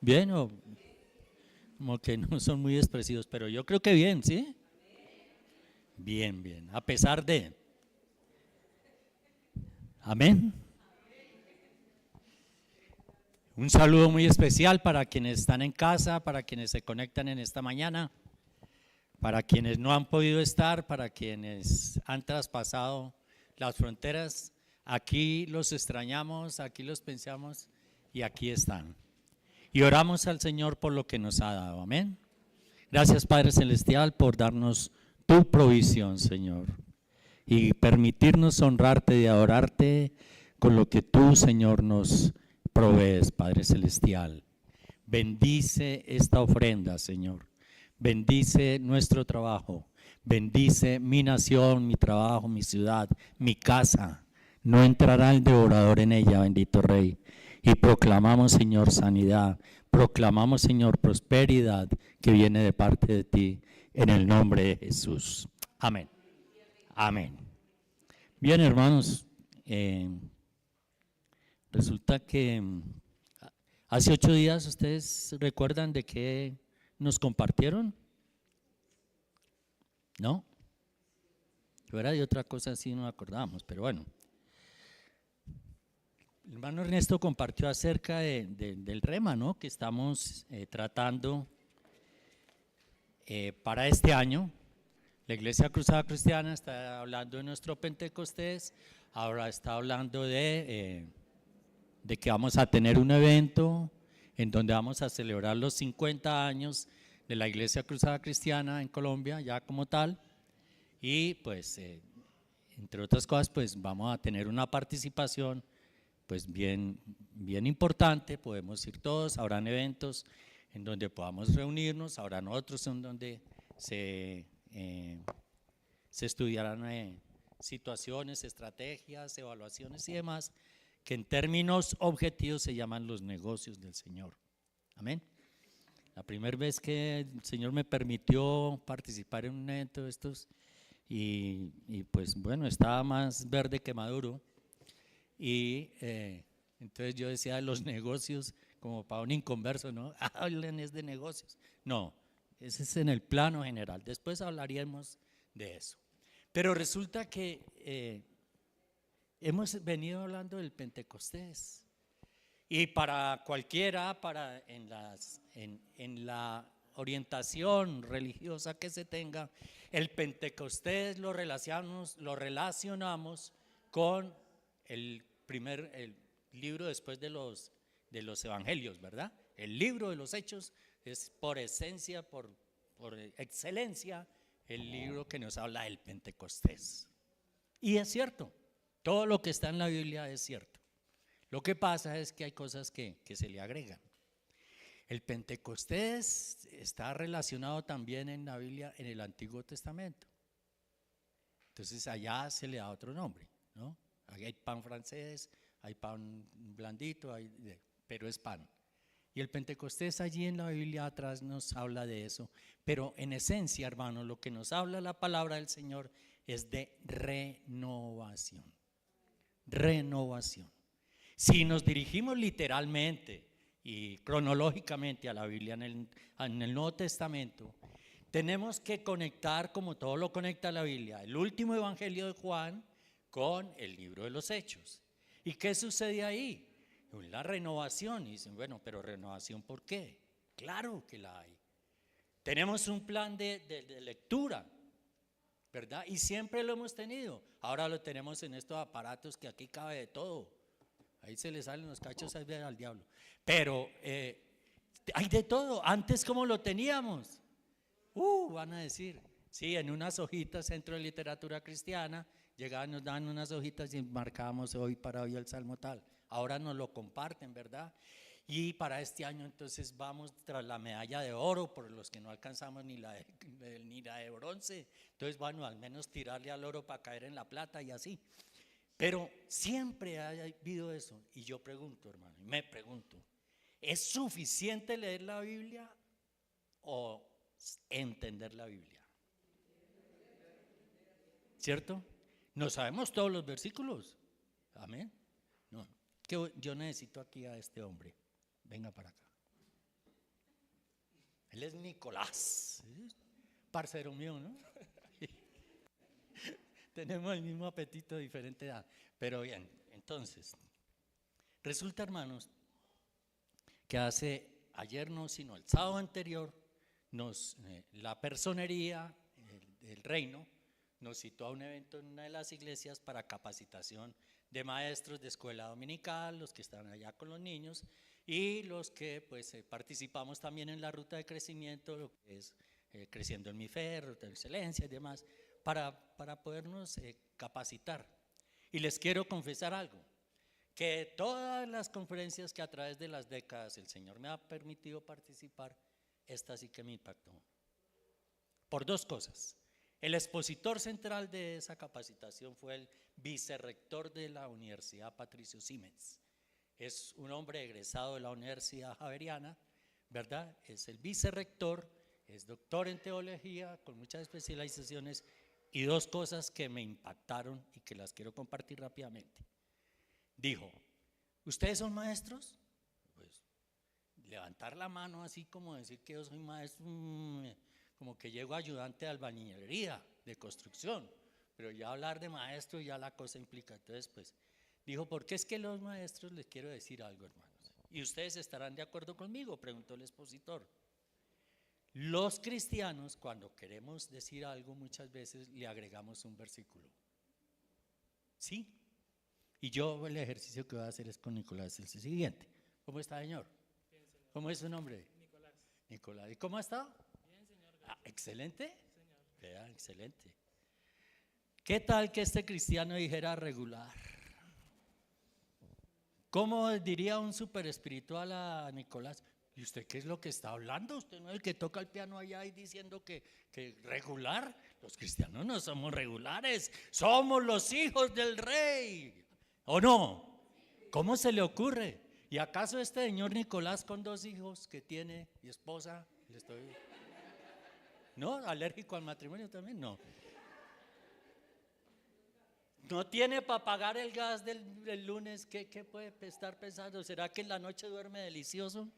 ¿Bien o como que no son muy expresivos? Pero yo creo que bien, ¿sí? Bien, bien. A pesar de. Amén. Un saludo muy especial para quienes están en casa, para quienes se conectan en esta mañana, para quienes no han podido estar, para quienes han traspasado las fronteras. Aquí los extrañamos, aquí los pensamos y aquí están. Y oramos al Señor por lo que nos ha dado. Amén. Gracias, Padre Celestial, por darnos tu provisión, Señor, y permitirnos honrarte y adorarte con lo que tú, Señor, nos provees, Padre Celestial. Bendice esta ofrenda, Señor. Bendice nuestro trabajo. Bendice mi nación, mi trabajo, mi ciudad, mi casa. No entrará el devorador en ella, bendito Rey. Y proclamamos, Señor, sanidad. Proclamamos, Señor, prosperidad que viene de parte de ti, en el nombre de Jesús. Amén. Amén. Bien, hermanos, resulta que hace 8 días, ¿ustedes recuerdan de qué nos compartieron? ¿No? Fuera de otra cosa así no acordamos, pero bueno. El hermano Ernesto compartió acerca del rema, ¿no?, que estamos tratando para este año. La Iglesia Cruzada Cristiana está hablando de nuestro Pentecostés, ahora está hablando de que vamos a tener un evento en donde vamos a celebrar los 50 años de la Iglesia Cruzada Cristiana en Colombia, ya como tal, y pues entre otras cosas pues vamos a tener una participación pues bien importante. Podemos ir todos, habrán eventos en donde podamos reunirnos, habrán otros en donde se estudiarán situaciones, estrategias, evaluaciones y demás, que en términos objetivos se llaman los negocios del Señor. Amén. La primera vez que el Señor me permitió participar en un evento de estos, y pues bueno, estaba más verde que maduro, y entonces yo decía los negocios como para un inconverso, ¿no? Hablen es de negocios. No, ese es en el plano general, después hablaríamos de eso. Pero resulta que hemos venido hablando del Pentecostés, y para cualquiera, en la orientación religiosa que se tenga, el Pentecostés lo relacionamos con el libro después de los evangelios, ¿verdad? El libro de los Hechos es por esencia, por excelencia, el libro que nos habla del Pentecostés. Y es cierto, todo lo que está en la Biblia es cierto. Lo que pasa es que hay cosas que se le agregan. El Pentecostés está relacionado también en la Biblia, en el Antiguo Testamento. Entonces allá se le da otro nombre, ¿no? Aquí hay pan francés, hay pan blandito, pero es pan. Y el Pentecostés allí en la Biblia atrás nos habla de eso. Pero en esencia, hermano, lo que nos habla la palabra del Señor es de renovación. Renovación. Si nos dirigimos literalmente y cronológicamente a la Biblia en el Nuevo Testamento, tenemos que conectar, como todo lo conecta la Biblia, el último evangelio de Juan con el libro de los Hechos. ¿Y qué sucede ahí? La renovación. Y dicen, bueno, pero renovación, ¿por qué? Claro que la hay. Tenemos un plan de lectura, ¿verdad? Y siempre lo hemos tenido. Ahora lo tenemos en estos aparatos que aquí cabe de todo. Ahí se le salen los cachos al diablo. Pero hay de todo. Antes, ¿cómo lo teníamos? Van a decir, sí, en unas hojitas, Centro de Literatura Cristiana, llegaban, nos daban unas hojitas y marcábamos hoy para hoy el salmo tal. Ahora nos lo comparten, ¿verdad? Y para este año entonces vamos tras la medalla de oro, por los que no alcanzamos ni la de bronce. Entonces, bueno, al menos tirarle al oro para caer en la plata y así. Pero siempre ha habido eso. Y yo pregunto, hermano, me pregunto, ¿es suficiente leer la Biblia o entender la Biblia? ¿Cierto? No sabemos todos los versículos. Amén. No, que yo necesito aquí a este hombre. Venga para acá. Él es Nicolás, parcero mío, ¿no? Tenemos el mismo apetito, diferente edad. Pero bien, entonces, resulta, hermanos, que ayer no, sino el sábado anterior, la personería del reino nos citó a un evento en una de las iglesias para capacitación de maestros de escuela dominical, los que están allá con los niños y los que pues participamos también en la ruta de crecimiento, lo que es Creciendo en mi Fe, ruta de excelencia y demás, para podernos capacitar. Y les quiero confesar algo, que todas las conferencias que a través de las décadas el Señor me ha permitido participar, esta sí que me impactó. Por dos cosas. El expositor central de esa capacitación fue el vicerrector de la Universidad Patricio Siemens. Es un hombre egresado de la Universidad Javeriana, ¿verdad? Es el vicerrector, es doctor en teología, con muchas especializaciones, y dos cosas que me impactaron y que las quiero compartir rápidamente. Dijo, ¿ustedes son maestros? Pues levantar la mano así como decir que yo soy maestro, como que llego ayudante de albañilería, de construcción, pero ya hablar de maestro ya la cosa implica. Entonces pues dijo, porque es que los maestros, les quiero decir algo, hermanos, y ustedes estarán de acuerdo conmigo, preguntó el expositor. Los cristianos, cuando queremos decir algo, muchas veces le agregamos un versículo. ¿Sí? Y yo el ejercicio que voy a hacer es con Nicolás, el siguiente. ¿Cómo está, señor? Bien, señor. ¿Cómo es su nombre? Nicolás. Nicolás. ¿Y cómo ha estado? Bien, señor. Excelente. Señor. Vea, excelente. ¿Qué tal que este cristiano dijera regular? ¿Cómo diría un super espiritual a Nicolás? ¿Y usted qué es lo que está hablando? Usted no es el que toca el piano allá y diciendo que regular. Los cristianos no somos regulares, somos los hijos del rey. ¿O no? ¿Cómo se le ocurre? ¿Y acaso este señor Nicolás con 2 hijos que tiene y esposa? ¿No? ¿Alérgico al matrimonio también? No. ¿No tiene para pagar el gas del lunes? ¿Qué puede estar pensando? ¿Será que en la noche duerme delicioso?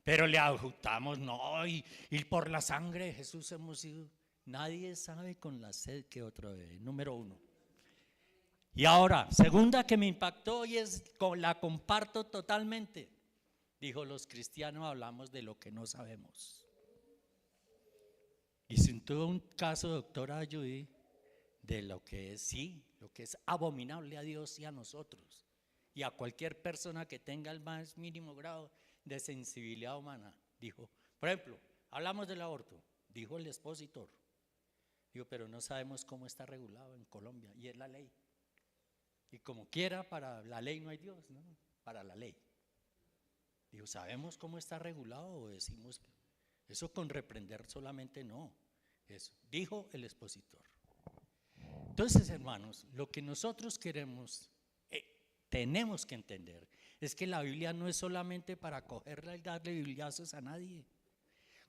Pero le adjutamos, no, y por la sangre de Jesús hemos sido. Nadie sabe con la sed que otro bebe, número 1. Y ahora, segunda que me impactó y la comparto totalmente. Dijo, los cristianos hablamos de lo que no sabemos. Y sin todo un caso, doctora Judy, de lo que es, sí, lo que es abominable a Dios y a nosotros. Y a cualquier persona que tenga el más mínimo grado de sensibilidad humana. Dijo, por ejemplo, hablamos del aborto, dijo el expositor. Dijo, pero no sabemos cómo está regulado en Colombia, y es la ley. Y como quiera, para la ley no hay Dios, ¿no? Para la ley. Dijo, ¿sabemos cómo está regulado o decimos que eso con reprender solamente no? Eso, dijo el expositor. Entonces, hermanos, lo que nosotros queremos, tenemos que entender, es que la Biblia no es solamente para cogerla y darle bibliazos a nadie.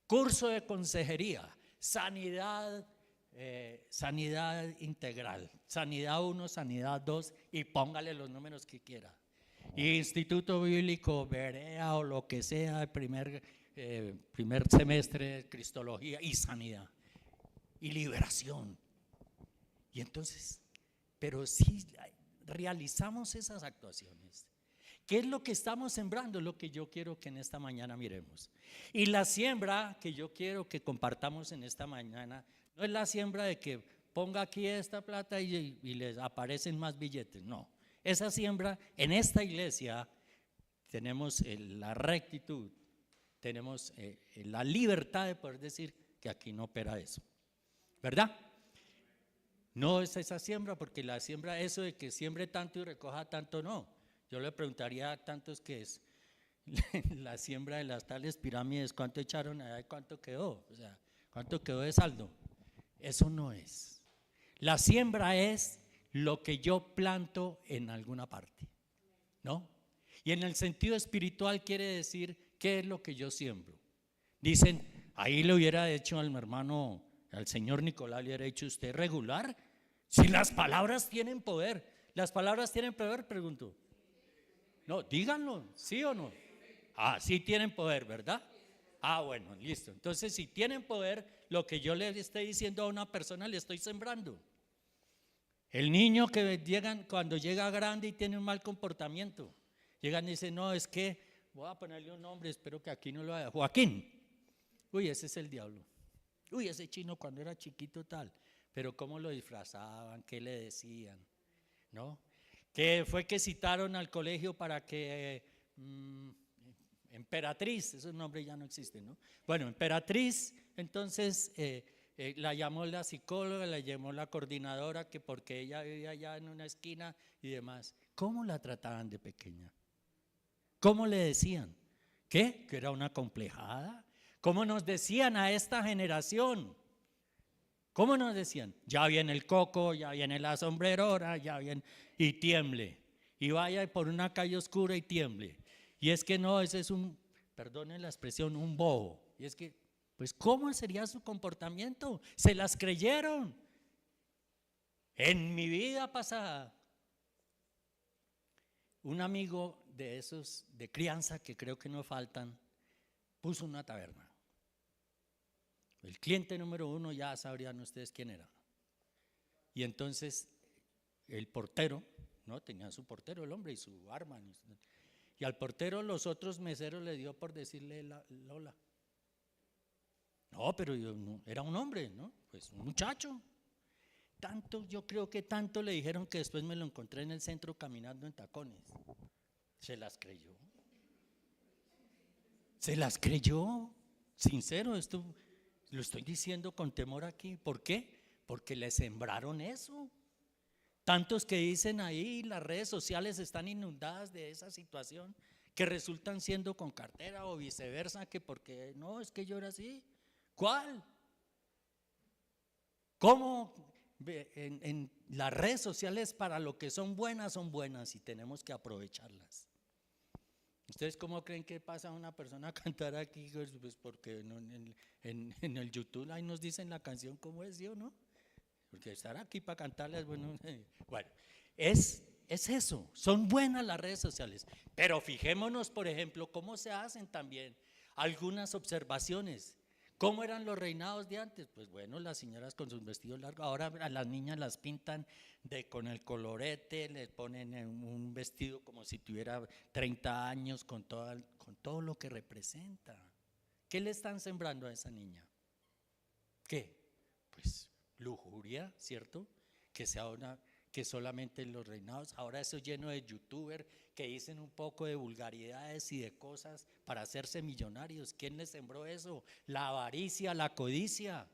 Curso de consejería, sanidad integral, sanidad 1, sanidad 2, y póngale los números que quiera. Instituto Bíblico, Berea o lo que sea, primer semestre, Cristología y sanidad y liberación. Y entonces, pero si realizamos esas actuaciones, ¿qué es lo que estamos sembrando? Lo que yo quiero que en esta mañana miremos. Y la siembra que yo quiero que compartamos en esta mañana no es la siembra de que ponga aquí esta plata y les aparecen más billetes, no. Esa siembra en esta iglesia tenemos la rectitud, tenemos la libertad de poder decir que aquí no opera eso, ¿verdad? No es esa siembra, porque la siembra, eso de que siembre tanto y recoja tanto, no. Yo le preguntaría a tantos que es la siembra de las tales pirámides, ¿cuánto echaron allá y cuánto quedó? O sea, ¿cuánto quedó de saldo? Eso no es. La siembra es lo que yo planto en alguna parte, ¿no? Y en el sentido espiritual quiere decir, ¿qué es lo que yo siembro? Dicen, ahí le hubiera hecho al hermano, al señor Nicolás, le hubiera dicho, ¿usted regular? Si las palabras tienen poder. ¿Las palabras tienen poder? Pregunto. No, díganlo, ¿sí o no? Ah, sí tienen poder, ¿verdad? Ah, bueno, listo. Entonces, si tienen poder, lo que yo le esté diciendo a una persona, le estoy sembrando. El niño que llegan, cuando llega grande y tiene un mal comportamiento, llegan y dicen, no, es que voy a ponerle un nombre, espero que aquí no lo haya. Joaquín. Uy, ese es el diablo. Uy, ese chino cuando era chiquito tal. Pero cómo lo disfrazaban, qué le decían, ¿no? Que fue que citaron al colegio para que Emperatriz, ese nombre ya no existe, ¿no? Bueno, Emperatriz, entonces la llamó la psicóloga, la llamó la coordinadora, que porque ella vivía allá en una esquina y demás. ¿Cómo la trataban de pequeña? ¿Cómo le decían? ¿Qué? ¿Que era una complejada? ¿Cómo nos decían a esta generación? ¿Cómo nos decían? Ya viene el coco, ya viene la sombrerora, ya viene, y tiemble. Y vaya por una calle oscura y tiemble. Y es que no, ese es un, perdonen la expresión, un bobo. Y es que, pues, ¿cómo sería su comportamiento? Se las creyeron. En mi vida pasada, un amigo de esos de crianza, que creo que no faltan, puso una taberna. El cliente número uno ya sabrían ustedes quién era. Y entonces el portero, ¿no? Tenía su portero el hombre y su arma. Y al portero los otros meseros le dio por decirle Lola. No, pero yo no, era un hombre, ¿no? Pues un muchacho. Tanto, yo creo que tanto le dijeron que después me lo encontré en el centro caminando en tacones. Se las creyó. Se las creyó. Sincero, esto lo estoy diciendo con temor aquí. ¿Por qué? Porque le sembraron eso. Tantos que dicen ahí, las redes sociales están inundadas de esa situación, que resultan siendo con cartera o viceversa, que porque no, es que yo era así. ¿Cuál? ¿Cómo? En las redes sociales para lo que son buenas y tenemos que aprovecharlas. ¿Ustedes cómo creen que pasa una persona a cantar aquí? Pues porque en el YouTube ahí nos dicen la canción cómo es, ¿sí o no? Porque estar aquí para cantarles, bueno, bueno, es eso, son buenas las redes sociales, pero fijémonos, por ejemplo, cómo se hacen también algunas observaciones. ¿Cómo eran los reinados de antes? Pues bueno, las señoras con sus vestidos largos, ahora a las niñas las pintan con el colorete, les ponen un vestido como si tuviera 30 años con todo lo que representa. ¿Qué le están sembrando a esa niña? ¿Qué? Pues lujuria, ¿cierto? Que solamente en los reinados, ahora eso lleno de youtubers que dicen un poco de vulgaridades y de cosas para hacerse millonarios. ¿Quién les sembró eso? La avaricia, la codicia.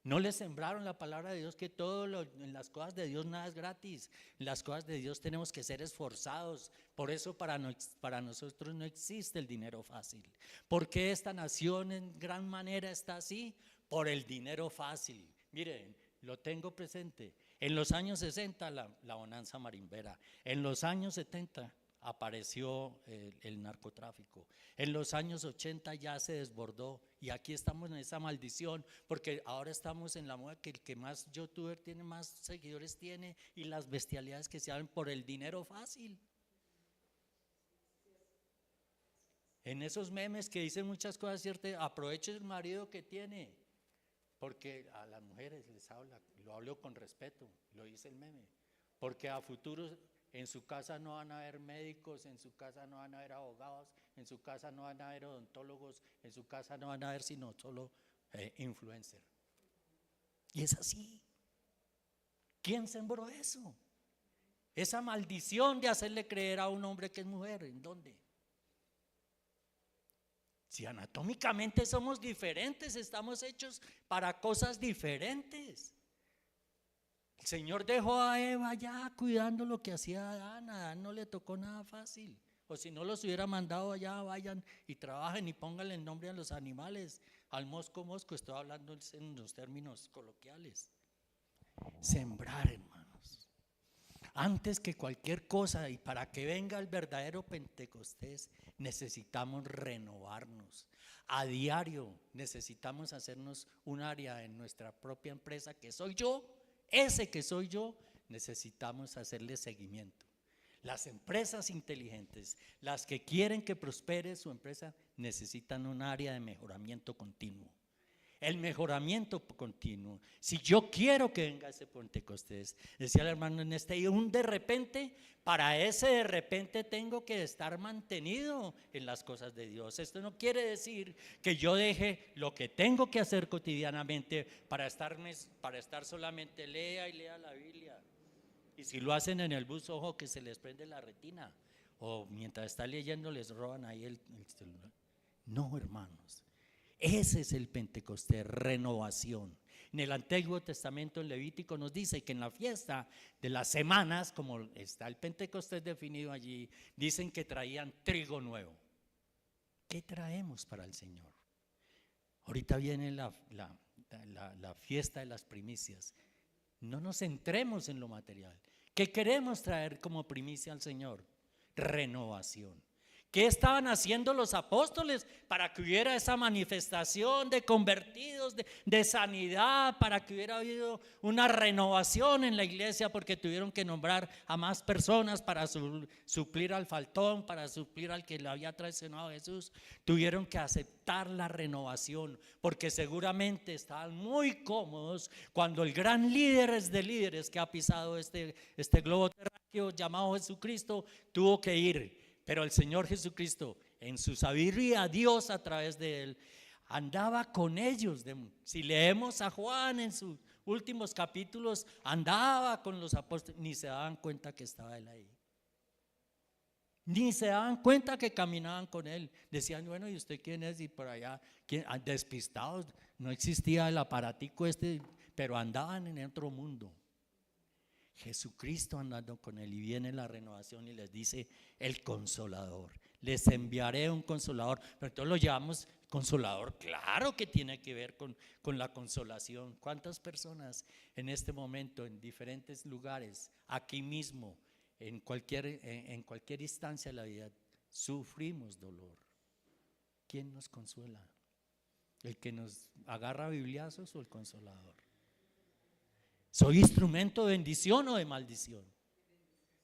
No les sembraron la palabra de Dios, que en las cosas de Dios nada es gratis. En las cosas de Dios tenemos que ser esforzados. Por eso para nosotros no existe el dinero fácil. ¿Por qué esta nación en gran manera está así? Por el dinero fácil. Miren, lo tengo presente. En los años 60 la bonanza marimbera. En los años 70 apareció el narcotráfico. En los años 80 ya se desbordó y aquí estamos en esa maldición, porque ahora estamos en la moda que el que más youtuber tiene, más seguidores tiene, y las bestialidades que se hacen por el dinero fácil. En esos memes que dicen muchas cosas ciertas, aproveche el marido que tiene, porque a las mujeres les habla, lo hablo con respeto, lo dice el meme, porque a futuro en su casa no van a haber médicos, en su casa no van a haber abogados, en su casa no van a haber odontólogos, en su casa no van a haber sino solo influencers. Y es así. ¿Quién sembró eso? Esa maldición de hacerle creer a un hombre que es mujer, ¿en dónde? Si anatómicamente somos diferentes, estamos hechos para cosas diferentes. El Señor dejó a Eva ya cuidando lo que hacía Adán. A Adán no le tocó nada fácil. O si no los hubiera mandado allá, vayan y trabajen y pónganle el nombre a los animales. Al mosco, estoy hablando en los términos coloquiales. Sembrar, hermanos. Antes que cualquier cosa, y para que venga el verdadero Pentecostés, necesitamos renovarnos. A diario necesitamos hacernos un área en nuestra propia empresa, que soy yo. Ese que soy yo, necesitamos hacerle seguimiento. Las empresas inteligentes, las que quieren que prospere su empresa, necesitan un área de mejoramiento continuo. El mejoramiento continuo. Si yo quiero que venga ese Pentecostés, decía el hermano en y un de repente, para ese de repente tengo que estar mantenido en las cosas de Dios. Esto no quiere decir que yo deje lo que tengo que hacer cotidianamente para estar solamente lea y lea la Biblia. Y si lo hacen en el bus, ojo que se les prende la retina, o mientras está leyendo les roban ahí el celular. No, hermanos. Ese es el Pentecostés, renovación. En el Antiguo Testamento, en Levítico, nos dice que en la fiesta de las semanas, como está el Pentecostés definido allí, dicen que traían trigo nuevo. ¿Qué traemos para el Señor? Ahorita viene la fiesta de las primicias. No nos centremos en lo material. ¿Qué queremos traer como primicia al Señor? Renovación. ¿Qué estaban haciendo los apóstoles para que hubiera esa manifestación de convertidos, de sanidad, para que hubiera habido una renovación en la iglesia? Porque tuvieron que nombrar a más personas para suplir al faltón, para suplir al que le había traicionado a Jesús. Tuvieron que aceptar la renovación, porque seguramente estaban muy cómodos cuando el gran líder de líderes que ha pisado este globo terráqueo llamado Jesucristo tuvo que ir. Pero el Señor Jesucristo, en su sabiduría, Dios a través de él, andaba con ellos. Si leemos a Juan en sus últimos capítulos, andaba con los apóstoles, ni se daban cuenta que estaba él ahí. Ni se daban cuenta que caminaban con él. Decían, bueno, ¿y usted quién es? Y por allá, despistados, no existía el aparatico pero andaban en otro mundo. Jesucristo andando con él, y viene la renovación y les dice el Consolador, les enviaré un Consolador. Pero todos lo llamamos Consolador, claro que tiene que ver con la consolación. ¿Cuántas personas en este momento en diferentes lugares, aquí mismo, en cualquier instancia de la vida, sufrimos dolor? ¿Quién nos consuela? ¿El que nos agarra a bibliazos o el Consolador? ¿Soy instrumento de bendición o de maldición?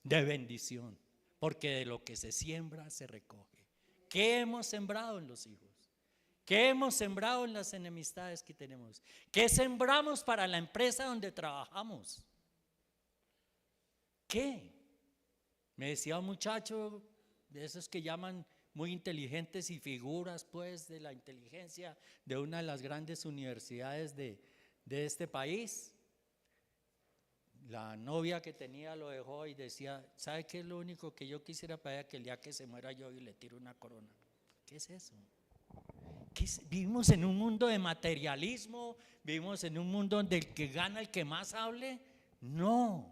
De bendición, porque de lo que se siembra se recoge. ¿Qué hemos sembrado en los hijos? ¿Qué hemos sembrado en las enemistades que tenemos? ¿Qué sembramos para la empresa donde trabajamos? ¿Qué? Me decía un muchacho de esos que llaman muy inteligentes y figuras pues de la inteligencia de una de las grandes universidades de este país. La novia que tenía lo dejó y decía, ¿sabe qué es lo único que yo quisiera para ella? Que el día que se muera yo y le tiro una corona. ¿Qué es eso? Vivimos en un mundo de materialismo, vivimos en un mundo donde el que gana, el que más hable. No,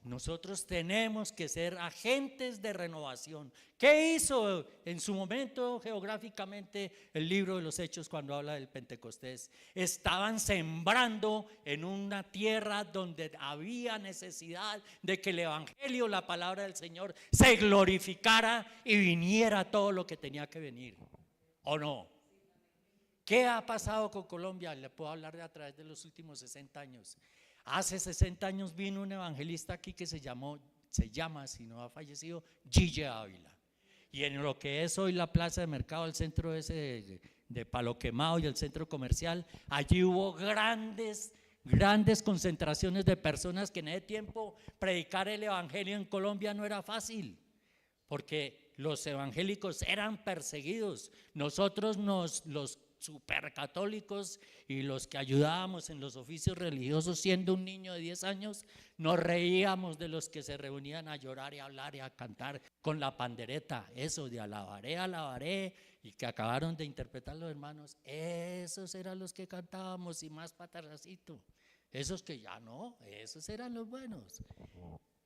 nosotros tenemos que ser agentes de renovación. ¿Qué hizo en su momento geográficamente el libro de los Hechos cuando habla del Pentecostés? Estaban sembrando en una tierra donde había necesidad de que el evangelio, la palabra del Señor, se glorificara y viniera todo lo que tenía que venir. ¿O no? ¿Qué ha pasado con Colombia? Le puedo hablar de a través de los últimos 60 años. Hace 60 años vino un evangelista aquí que se llama, si no ha fallecido, Gille Ávila. Y en lo que es hoy la plaza de mercado, el centro ese de Palo Quemado y el centro comercial, allí hubo grandes concentraciones de personas que en ese tiempo predicar el evangelio en Colombia no era fácil, porque los evangélicos eran perseguidos. Nosotros los supercatólicos y los que ayudábamos en los oficios religiosos, siendo un niño de 10 años, nos reíamos de los que se reunían a llorar y a hablar y a cantar con la pandereta, eso de alabaré, y que acabaron de interpretar los hermanos. Esos eran los que cantábamos y más patarracito. Esos que ya no, esos eran los buenos.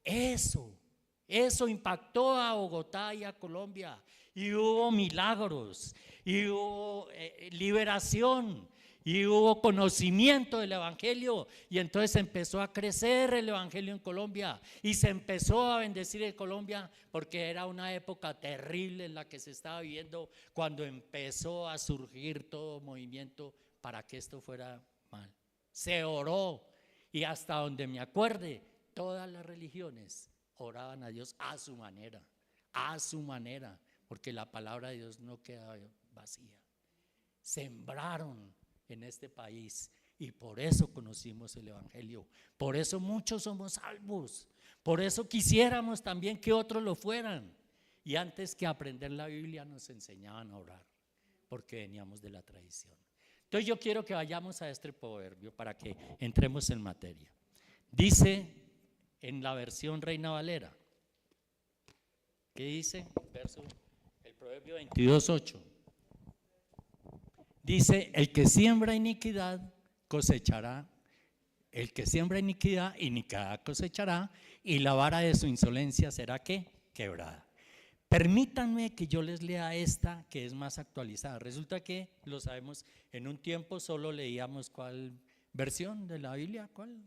Eso impactó a Bogotá y a Colombia, y hubo milagros, y hubo liberación, y hubo conocimiento del evangelio, y entonces empezó a crecer el evangelio en Colombia, y se empezó a bendecir en Colombia, porque era una época terrible en la que se estaba viviendo, cuando empezó a surgir todo movimiento para que esto fuera mal. Se oró, y hasta donde me acuerde, todas las religiones oraban a Dios a su manera, porque la palabra de Dios no queda vacía. Sembraron en este país y por eso conocimos el Evangelio, por eso muchos somos salvos, por eso quisiéramos también que otros lo fueran. Y antes que aprender la Biblia nos enseñaban a orar, porque veníamos de la tradición. Entonces yo quiero que vayamos a este proverbio para que entremos en materia. Dice en la versión Reina Valera, ¿qué dice? El proverbio 22:8. Dice, el que siembra iniquidad cosechará, el que siembra iniquidad cosechará, y la vara de su insolencia será ¿qué? Quebrada. Permítanme que yo les lea esta que es más actualizada. Resulta que, lo sabemos, en un tiempo solo leíamos ¿cuál versión de la Biblia? ¿Cuál?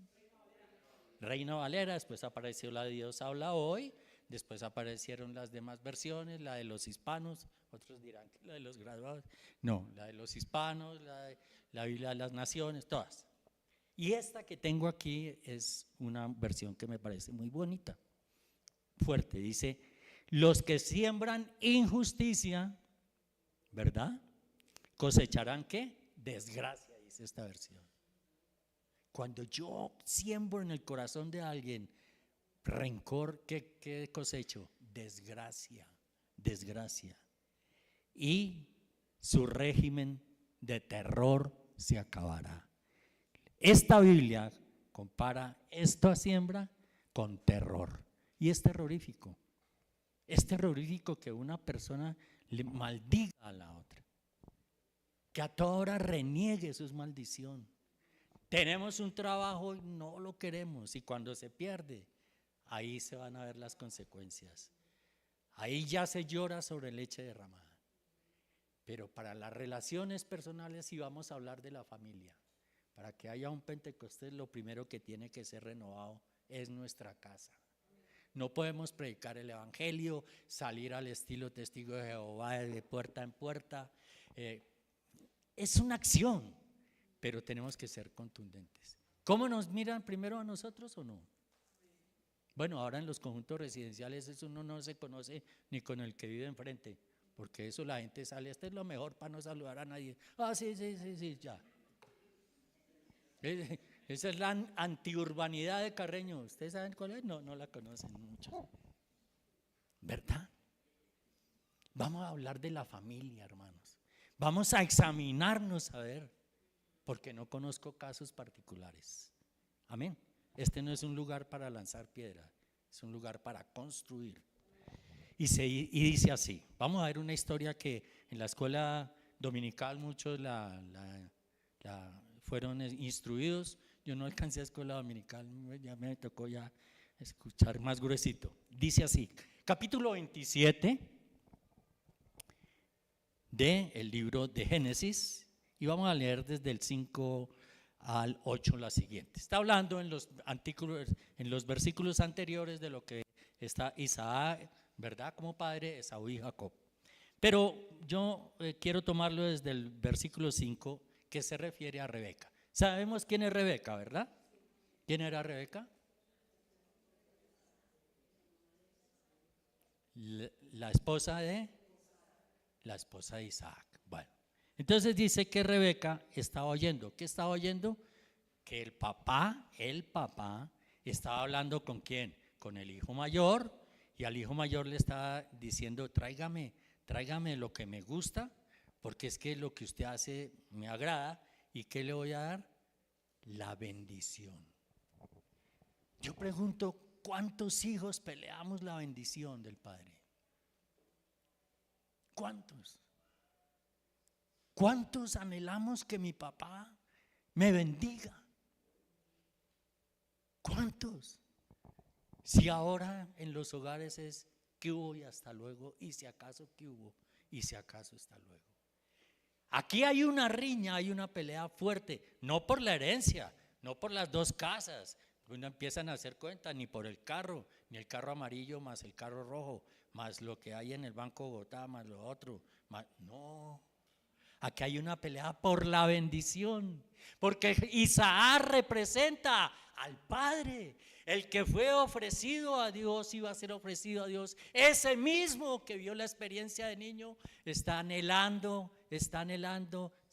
Reina Valera, después apareció la de Dios habla hoy, después aparecieron las demás versiones, la de los hispanos, otros dirán que la de los graduados, no, la de los hispanos, la Biblia de las Naciones, todas. Y esta que tengo aquí es una versión que me parece muy bonita, fuerte, dice: los que siembran injusticia, ¿verdad? Cosecharán ¿qué? Desgracia, dice esta versión. Cuando yo siembro en el corazón de alguien rencor, ¿qué cosecho? Desgracia, desgracia. Y su régimen de terror se acabará. Esta Biblia compara esta siembra con terror. Y es terrorífico. Es terrorífico que una persona le maldiga a la otra, que a toda hora reniegue su maldición. Tenemos un trabajo y no lo queremos, y cuando se pierde, ahí se van a ver las consecuencias. Ahí ya se llora sobre leche derramada. Pero para las relaciones personales, si vamos a hablar de la familia, para que haya un Pentecostés, lo primero que tiene que ser renovado es nuestra casa. No podemos predicar el Evangelio, salir al estilo testigo de Jehová de puerta en puerta. Es una acción, pero tenemos que ser contundentes. ¿Cómo nos miran primero a nosotros o no? Bueno, ahora en los conjuntos residenciales eso uno no se conoce ni con el que vive enfrente, porque eso la gente sale, este es lo mejor para no saludar a nadie. Ah, sí, ya. Esa es la antiurbanidad de Carreño. ¿Ustedes saben cuál es? No, no la conocen muchos. ¿Verdad? Vamos a hablar de la familia, hermanos. Vamos a examinarnos a ver, porque no conozco casos particulares. Amén. Este no es un lugar para lanzar piedra, es un lugar para construir. Y dice así, vamos a ver una historia que en la escuela dominical muchos fueron instruidos. Yo no alcancé a escuela dominical, ya me tocó ya escuchar más gruesito. Dice así, capítulo 27 del libro de Génesis, y vamos a leer desde el 5 al 8 la siguiente. Está hablando en los versículos anteriores de lo que está Isaac, ¿verdad? Como padre, Esaú y Jacob. Pero yo quiero tomarlo desde el versículo 5, que se refiere a Rebeca. Sabemos quién es Rebeca, ¿verdad? ¿Quién era Rebeca? La esposa de Isaac. Bueno, entonces dice que Rebeca estaba oyendo. ¿Qué estaba oyendo? Que el papá estaba hablando ¿con quién? Con el hijo mayor, y al hijo mayor le estaba diciendo: tráigame lo que me gusta, porque es que lo que usted hace me agrada. ¿Y qué le voy a dar? La bendición. Yo pregunto, ¿cuántos hijos peleamos la bendición del Padre? ¿Cuántos? ¿Cuántos anhelamos que mi papá me bendiga? ¿Cuántos? Si ahora en los hogares es ¿qué hubo y hasta luego? Y si acaso ¿qué hubo? Y si acaso hasta luego. Aquí hay una riña, hay una pelea fuerte, no por la herencia, no por las dos casas. Uno empiezan a hacer cuenta, ni por el carro, ni el carro amarillo más el carro rojo, más lo que hay en el Banco Bogotá, más lo otro, más, no. Aquí hay una pelea por la bendición, porque Isaac representa al Padre. El que fue ofrecido a Dios iba a ser ofrecido a Dios. Ese mismo que vio la experiencia de niño está anhelando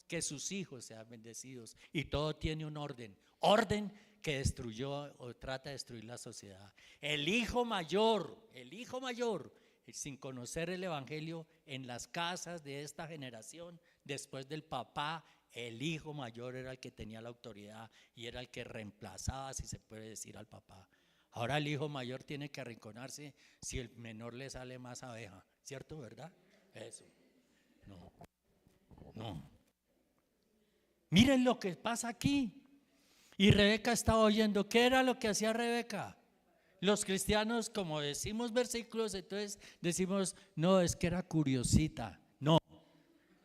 que sus hijos sean bendecidos. Y todo tiene un orden que destruyó o trata de destruir la sociedad. El hijo mayor, sin conocer el evangelio, en las casas de esta generación, después del papá, el hijo mayor era el que tenía la autoridad y era el que reemplazaba, si se puede decir, al papá. Ahora el hijo mayor tiene que arrinconarse si el menor le sale más abeja, ¿cierto, verdad? Eso. No. Miren lo que pasa aquí. Y Rebeca estaba oyendo. ¿Qué era lo que hacía Rebeca? Los cristianos, como decimos versículos, entonces decimos, no, es que era curiosita. No,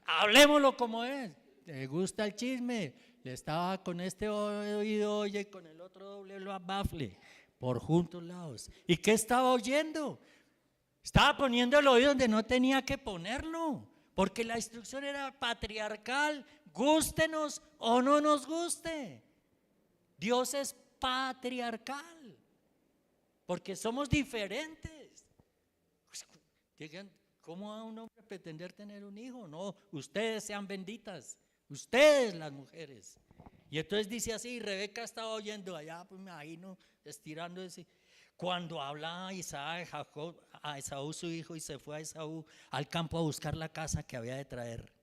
hablemoslo como es. Le gusta el chisme. Le estaba con este oído oye y con el otro doble lo bafle por juntos lados. ¿Y qué estaba oyendo? Estaba poniendo el oído donde no tenía que ponerlo, porque la instrucción era patriarcal, gústenos o no nos guste. Dios es patriarcal, porque somos diferentes. ¿Cómo va un hombre a pretender tener un hijo? No, ustedes sean benditas, ustedes las mujeres. Y entonces dice así, Rebeca estaba oyendo allá, pues me imagino, estirando ese. Cuando hablaba Isaac, Jacob, a Esaú su hijo, y se fue a Esaú al campo a buscar la casa que había de traer.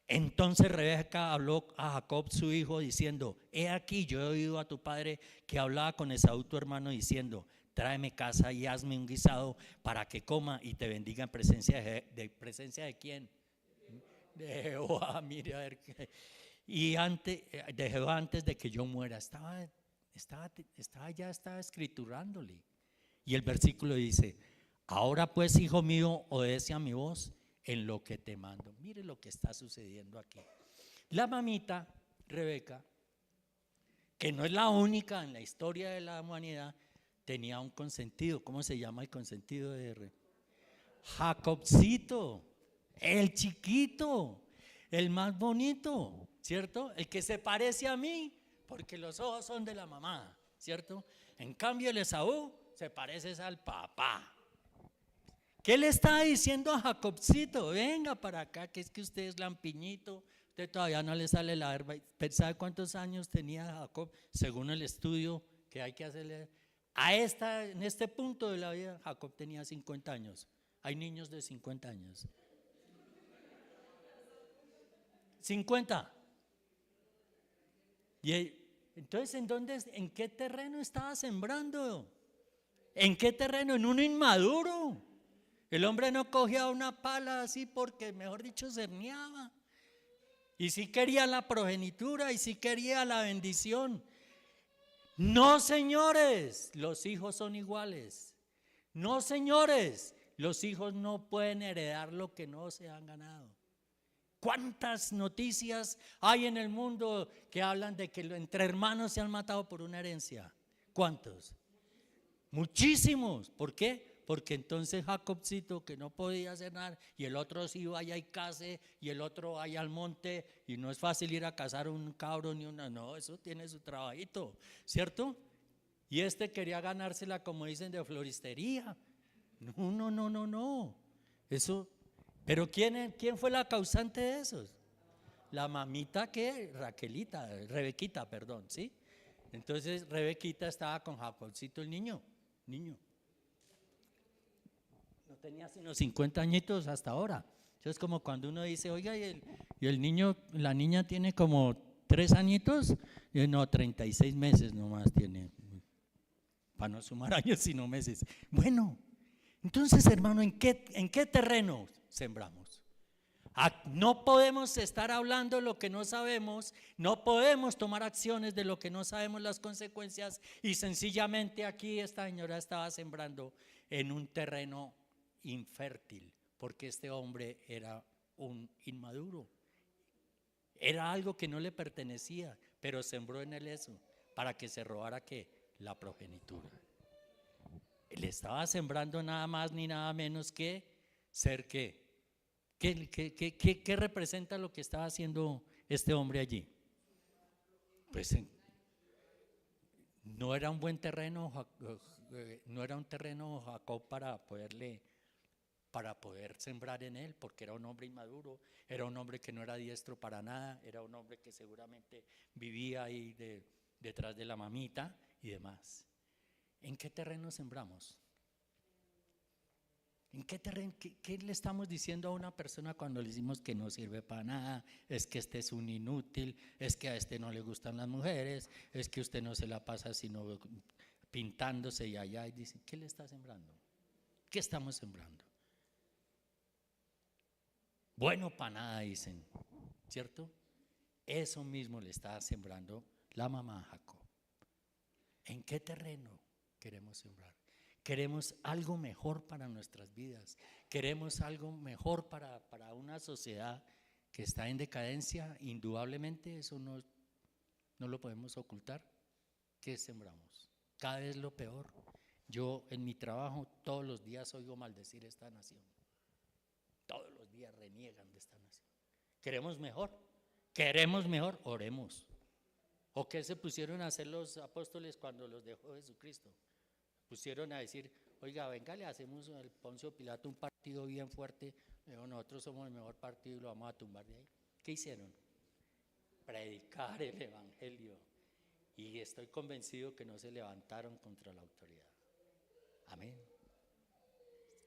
Entonces Rebeca habló a Jacob su hijo diciendo, he aquí, yo he oído a tu padre que hablaba con Esaú tu hermano diciendo, tráeme casa y hazme un guisado para que coma y te bendiga en presencia de ¿quién? De Jehová. Mire a ver qué. Y de Jehová antes de que yo muera. Estaba escriturándole. Y el versículo dice, ahora pues, hijo mío, obedece a mi voz en lo que te mando. Mire lo que está sucediendo aquí. La mamita Rebeca, que no es la única en la historia de la humanidad, tenía un consentido. ¿Cómo se llama el consentido de Rebeca? Jacobcito, el chiquito, el más bonito, ¿cierto? El que se parece a mí, porque los ojos son de la mamá, ¿cierto? En cambio el Esaú se parece al papá. ¿Qué le está diciendo a Jacobcito? Venga para acá, que es que usted es lampiñito, usted todavía no le sale la herba. ¿Sabe cuántos años tenía Jacob? Según el estudio que hay que hacerle. En este punto de la vida, Jacob tenía 50 años. Hay niños de 50 años. 50. Y entonces, ¿en qué terreno estaba sembrando? ¿En qué terreno? En uno inmaduro. El hombre no cogía una pala así porque, mejor dicho, cerneaba. Y sí quería la progenitura y sí quería la bendición. No, señores, los hijos son iguales. No, señores, los hijos no pueden heredar lo que no se han ganado. ¿Cuántas noticias hay en el mundo que hablan de que entre hermanos se han matado por una herencia? ¿Cuántos? Muchísimos. ¿Por qué? Porque entonces Jacobcito, que no podía hacer nada, y el otro sí vaya y case, y el otro vaya al monte, y no es fácil ir a cazar un cabro ni una, no, eso tiene su trabajito, ¿cierto? Y este quería ganársela, como dicen, de floristería. No. Eso, pero ¿quién fue la causante de eso? La mamita que, Rebequita, perdón, ¿sí? Entonces Rebequita estaba con Jacobcito, el niño. No tenía sino 50 añitos hasta ahora. Entonces, como cuando uno dice, oiga, y el niño, la niña tiene como 3 añitos, y no, 36 meses nomás tiene, para no sumar años sino meses. Bueno, entonces, hermano, ¿en qué terreno sembramos? No podemos estar hablando de lo que no sabemos, no podemos tomar acciones de lo que no sabemos las consecuencias, y sencillamente aquí esta señora estaba sembrando en un terreno infértil, porque este hombre era un inmaduro, era algo que no le pertenecía, pero sembró en él eso, para que se robara ¿qué? La progenitura. Le estaba sembrando nada más ni nada menos que ser ¿qué ¿Qué representa lo que estaba haciendo este hombre allí? Pues no era un buen terreno, no era un terreno Jacob para poder sembrar en él, porque era un hombre inmaduro, era un hombre que no era diestro para nada, era un hombre que seguramente vivía ahí detrás de la mamita y demás. ¿En qué terreno sembramos? ¿En qué terreno? ¿Qué le estamos diciendo a una persona cuando le decimos que no sirve para nada? Es que este es un inútil, es que a este no le gustan las mujeres, es que usted no se la pasa sino pintándose y allá, y dicen, ¿qué le está sembrando? ¿Qué estamos sembrando? Bueno para nada, dicen, ¿cierto? Eso mismo le está sembrando la mamá a Jacob. ¿En qué terreno queremos sembrar? Queremos algo mejor para nuestras vidas, queremos algo mejor para una sociedad que está en decadencia, indudablemente eso no lo podemos ocultar. ¿Qué sembramos? Cada vez lo peor. Yo en mi trabajo todos los días oigo maldecir esta nación, todos los días reniegan de esta nación. ¿Queremos mejor? Oremos. ¿O qué se pusieron a hacer los apóstoles cuando los dejó Jesucristo? Pusieron a decir, oiga, venga, le hacemos al Poncio Pilato un partido bien fuerte, nosotros somos el mejor partido y lo vamos a tumbar de ahí. ¿Qué hicieron? Predicar el evangelio. Y estoy convencido que no se levantaron contra la autoridad. Amén.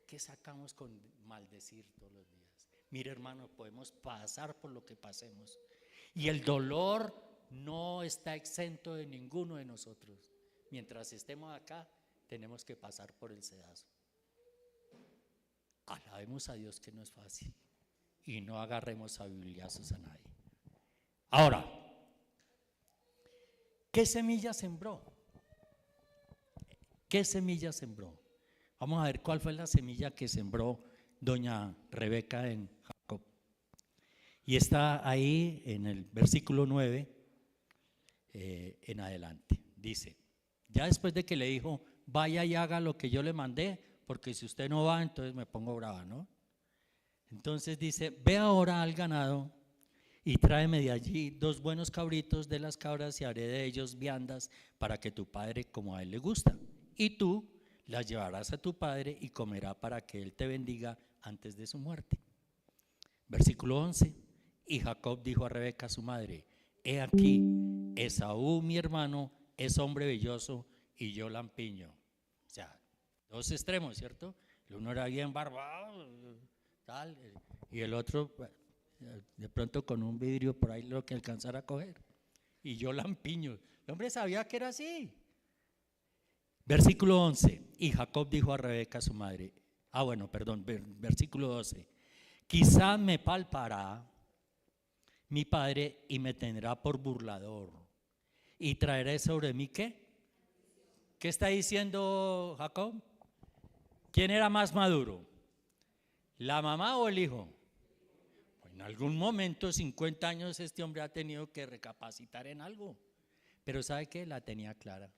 ¿Qué sacamos con maldecir todos los días? Mire, hermano, podemos pasar por lo que pasemos y el dolor no está exento de ninguno de nosotros. Mientras estemos acá, tenemos que pasar por el sedazo. Alabemos a Dios, que no es fácil, y no agarremos a bibliazos a nadie. Ahora, ¿qué semilla sembró? ¿Qué semilla sembró? Vamos a ver cuál fue la semilla que sembró doña Rebeca en Jacob. Y está ahí en el versículo 9 en adelante. Dice, ya después de que le dijo, vaya y haga lo que yo le mandé, porque si usted no va, entonces me pongo brava, ¿no? Entonces dice, ve ahora al ganado y tráeme de allí 2 buenos cabritos de las cabras y haré de ellos viandas para que tu padre, como a él le gusta, y tú las llevarás a tu padre y comerá para que él te bendiga antes de su muerte. Versículo 11, y Jacob dijo a Rebeca su madre, he aquí, Esaú mi hermano es hombre velloso y yo lampiño. O sea, 2 extremos, ¿cierto? El uno era bien barbado, tal, y el otro de pronto con un vidrio por ahí lo que alcanzara a coger. Y yo lampiño. El hombre sabía que era así. Versículo 11, y Jacob dijo a Rebeca su madre, versículo 12, quizá me palpará mi padre y me tendrá por burlador y traeré sobre mí ¿qué? ¿Qué está diciendo Jacob? ¿Quién era más maduro? ¿La mamá o el hijo? Pues en algún momento, 50 años, este hombre ha tenido que recapacitar en algo, pero ¿sabe qué? La tenía clara.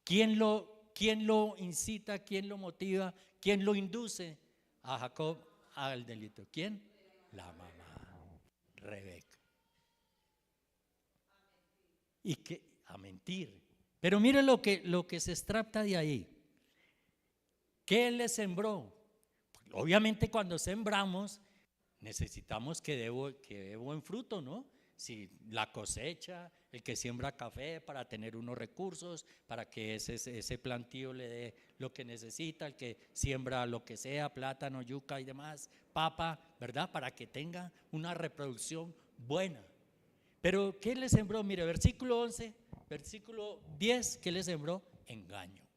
¿Quién lo incita? ¿Quién lo motiva? ¿Quién lo induce a Jacob al delito? ¿Quién? La mamá, Rebeca. ¿Y qué? A mentir. Pero mire lo que se extracta de ahí. ¿Qué le sembró? Obviamente cuando sembramos necesitamos que dé buen fruto, ¿no? Si la cosecha, el que siembra café para tener unos recursos, para que ese plantío le dé lo que necesita, el que siembra lo que sea, plátano, yuca y demás, papa, ¿verdad? Para que tenga una reproducción buena. Pero ¿qué le sembró? Mire, versículo 11, versículo 10, ¿qué le sembró? Engaño.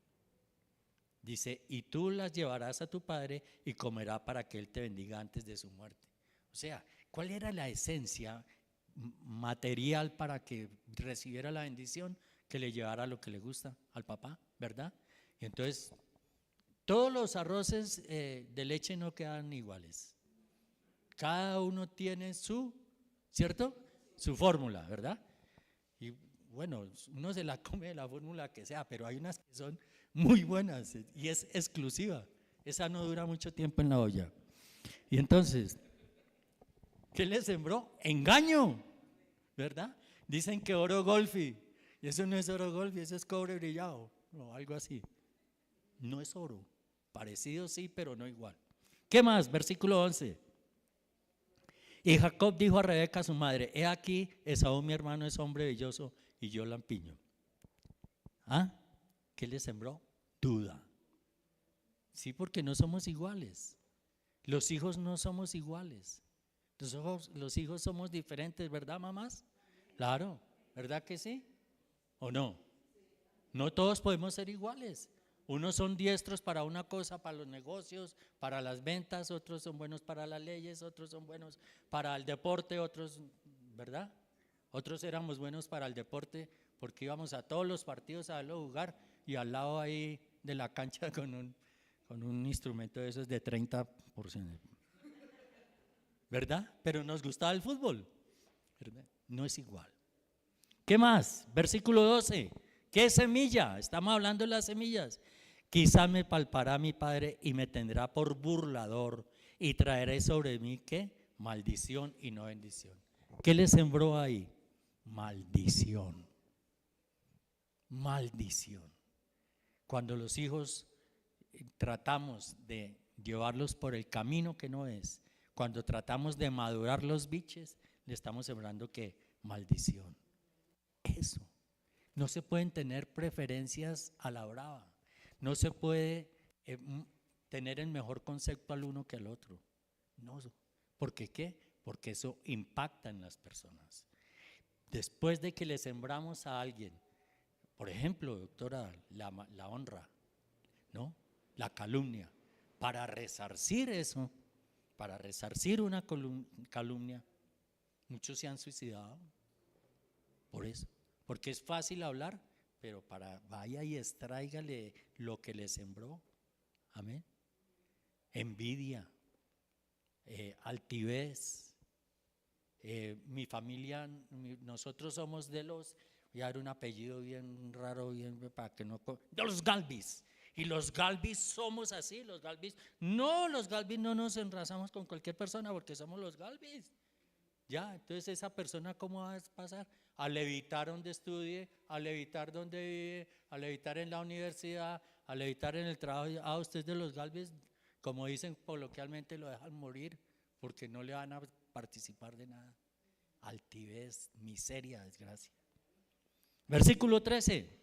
Dice, y tú las llevarás a tu padre y comerá para que él te bendiga antes de su muerte. O sea, ¿cuál era la esencia material para que recibiera la bendición? Que le llevara lo que le gusta al papá, ¿verdad? Y entonces, todos los arroces de leche no quedan iguales. Cada uno tiene ¿cierto? Su fórmula, ¿verdad? Y bueno, uno se la come de la fórmula que sea, pero hay unas que son muy buenas y es exclusiva. Esa no dura mucho tiempo en la olla. Y entonces, ¿qué le sembró? Engaño, ¿verdad? Dicen que oro golfi, y eso no es oro golfi, eso es cobre brillado, o algo así. No es oro, parecido sí, pero no igual. ¿Qué más? Versículo 11. Y Jacob dijo a Rebeca su madre: he aquí, Esaú mi hermano es hombre belloso y yo lampiño. ¿Ah? ¿Qué le sembró? Duda. Sí, porque no somos iguales. Los hijos no somos iguales. Los hijos somos diferentes, ¿verdad, mamás? Claro, ¿verdad que sí? ¿O no? No todos podemos ser iguales. Unos son diestros para una cosa, para los negocios, para las ventas, otros son buenos para las leyes, otros son buenos para el deporte, otros, ¿verdad? Otros éramos buenos para el deporte porque íbamos a todos los partidos a verlo jugar y al lado ahí de la cancha con un instrumento de esos de 30%, ¿verdad? Pero nos gustaba el fútbol, ¿verdad? No es igual. ¿Qué más? Versículo 12. ¿Qué semilla? Estamos hablando de las semillas. Quizá me palpará mi padre y me tendrá por burlador y traeré sobre mí, ¿qué? Maldición y no bendición. ¿Qué le sembró ahí? Maldición. Maldición. Cuando los hijos tratamos de llevarlos por el camino que no es, cuando tratamos de madurar los biches, le estamos sembrando ¿qué? Maldición. Eso. No se pueden tener preferencias a la brava. No se puede tener el mejor concepto al uno que al otro. No. ¿Por qué qué? Porque eso impacta en las personas. Después de que le sembramos a alguien, por ejemplo, doctora, la honra, ¿no? La calumnia, para resarcir eso, para resarcir una calumnia, muchos se han suicidado por eso. Porque es fácil hablar, pero vaya y extráigale lo que le sembró. Amén. Envidia, altivez. Mi familia, nosotros somos de voy a dar un apellido bien raro, bien para que no, de los Galvis. Y los Galvis somos así, los Galvis no nos enrazamos con cualquier persona porque somos los Galvis. Ya, entonces esa persona ¿cómo va a pasar? A levitar donde estudie, a levitar donde vive, a levitar en la universidad, a levitar en el trabajo. Usted de los Galvis, como dicen coloquialmente, lo dejan morir porque no le van a participar de nada. Altivez, miseria, desgracia. Versículo 13.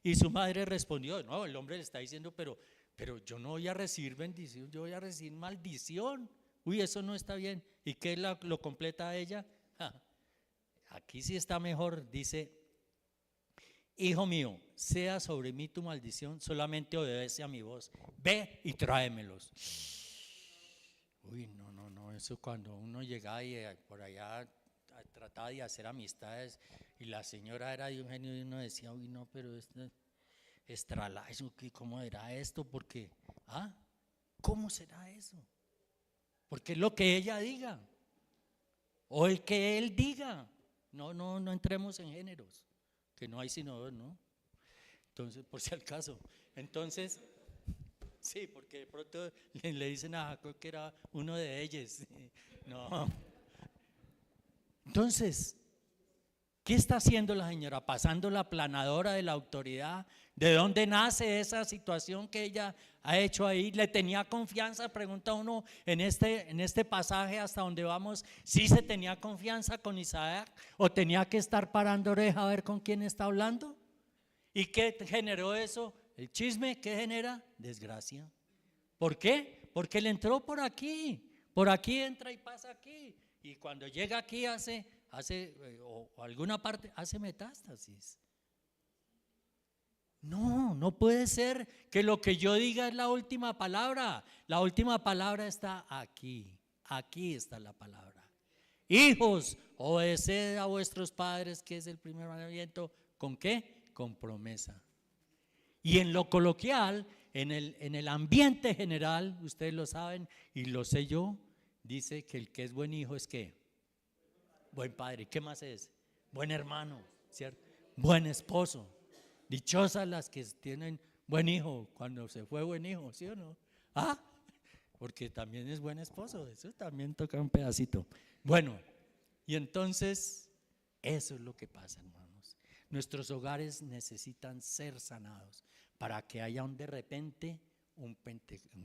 Y su madre respondió, no, el hombre le está diciendo, pero yo no voy a recibir bendición, yo voy a recibir maldición. Uy, eso no está bien. ¿Y qué lo completa a ella? Aquí sí está mejor, dice: hijo mío, sea sobre mí tu maldición, solamente obedece a mi voz, ve y tráemelos. Uy, no, eso cuando uno llegaba y por allá trataba de hacer amistades y la señora era de un genio y uno decía, uy, no, pero esto es tralazo, ¿cómo era esto? Porque, ¿cómo será eso? Porque es lo que ella diga o el que él diga. No entremos en géneros, que no hay sino dos, ¿no? Entonces, por si al caso. Entonces, sí, porque de pronto le dicen a Jacob que era uno de ellos. No. Entonces, ¿qué está haciendo la señora? Pasando la planadora de la autoridad. ¿De dónde nace esa situación que ella ha hecho ahí? ¿Le tenía confianza? Pregunta uno en este pasaje hasta donde vamos. ¿Sí se tenía confianza con Isaac? ¿O tenía que estar parando oreja a ver con quién está hablando? ¿Y qué generó eso? El chisme, ¿qué genera? Desgracia. ¿Por qué? Porque le entró por aquí entra y pasa aquí. Y cuando llega aquí o alguna parte, hace metástasis. No puede ser que lo que yo diga es la última palabra. La última palabra está aquí está la palabra. Hijos, obedeced a vuestros padres, que es el primer mandamiento. ¿Con qué? Con promesa. Y en lo coloquial, en el ambiente general, ustedes lo saben y lo sé yo, dice que el que es buen hijo es ¿qué? Buen padre. ¿Qué más es? Buen hermano, ¿cierto? Buen esposo. Dichosas las que tienen buen hijo, cuando se fue buen hijo, ¿sí o no? porque también es buen esposo, eso también toca un pedacito. Bueno, y entonces eso es lo que pasa, hermanos. Nuestros hogares necesitan ser sanados para que haya de repente un